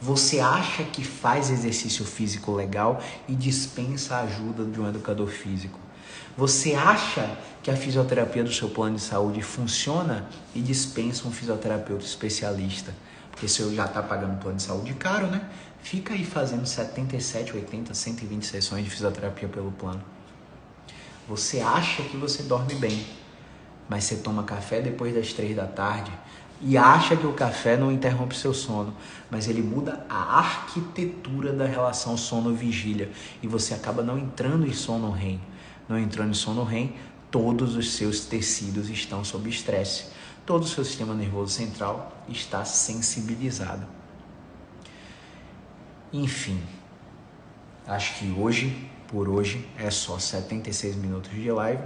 Você acha que faz exercício físico legal e dispensa a ajuda de um educador físico. Você acha que a fisioterapia do seu plano de saúde funciona e dispensa um fisioterapeuta especialista. Porque se eu já tá pagando plano de saúde caro, né? Fica aí fazendo 77, 80, 120 sessões de fisioterapia pelo plano. Você acha que você dorme bem, mas você toma café depois das 3 da tarde e acha que o café não interrompe seu sono, mas ele muda a arquitetura da relação sono-vigília e você acaba não entrando em sono REM. Não entrando em sono REM, todos os seus tecidos estão sob estresse. Todo o seu sistema nervoso central está sensibilizado. Enfim, acho que por hoje, é só 76 minutos de live.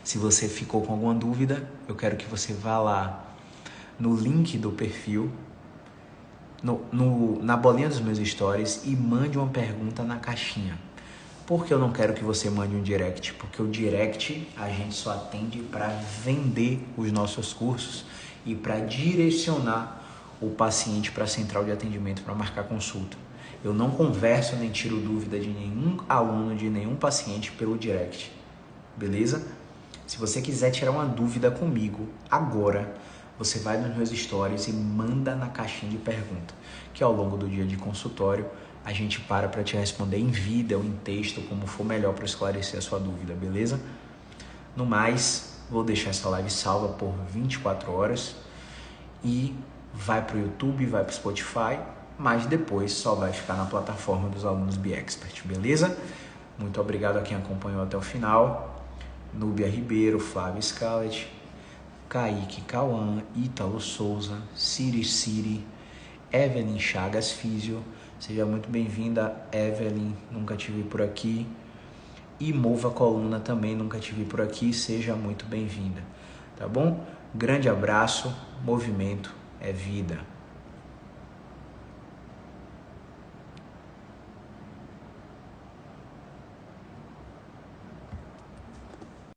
Se você ficou com alguma dúvida, eu quero que você vá lá no link do perfil, na bolinha dos meus stories e mande uma pergunta na caixinha. Por que eu não quero que você mande um direct? Porque o direct a gente só atende para vender os nossos cursos e para direcionar o paciente para a central de atendimento para marcar consulta. Eu não converso nem tiro dúvida de nenhum aluno, de nenhum paciente pelo direct, beleza? Se você quiser tirar uma dúvida comigo agora, você vai nos meus stories e manda na caixinha de pergunta, que ao longo do dia de consultório a gente para te responder em vídeo ou em texto, como for melhor para esclarecer a sua dúvida, beleza? No mais, vou deixar essa live salva por 24 horas e vai para o YouTube, vai para o Spotify, mas depois só vai ficar na plataforma dos alunos BeExpert, beleza? Muito obrigado a quem acompanhou até o final. Núbia Ribeiro, Flávio Scalet, Kaique Cauã, Ítalo Souza, Siri, Evelyn Chagas Físio. Seja muito bem-vinda, Evelyn, nunca te vi por aqui. E Mova Coluna também, nunca te vi por aqui, seja muito bem-vinda. Tá bom? Grande abraço, movimento é vida.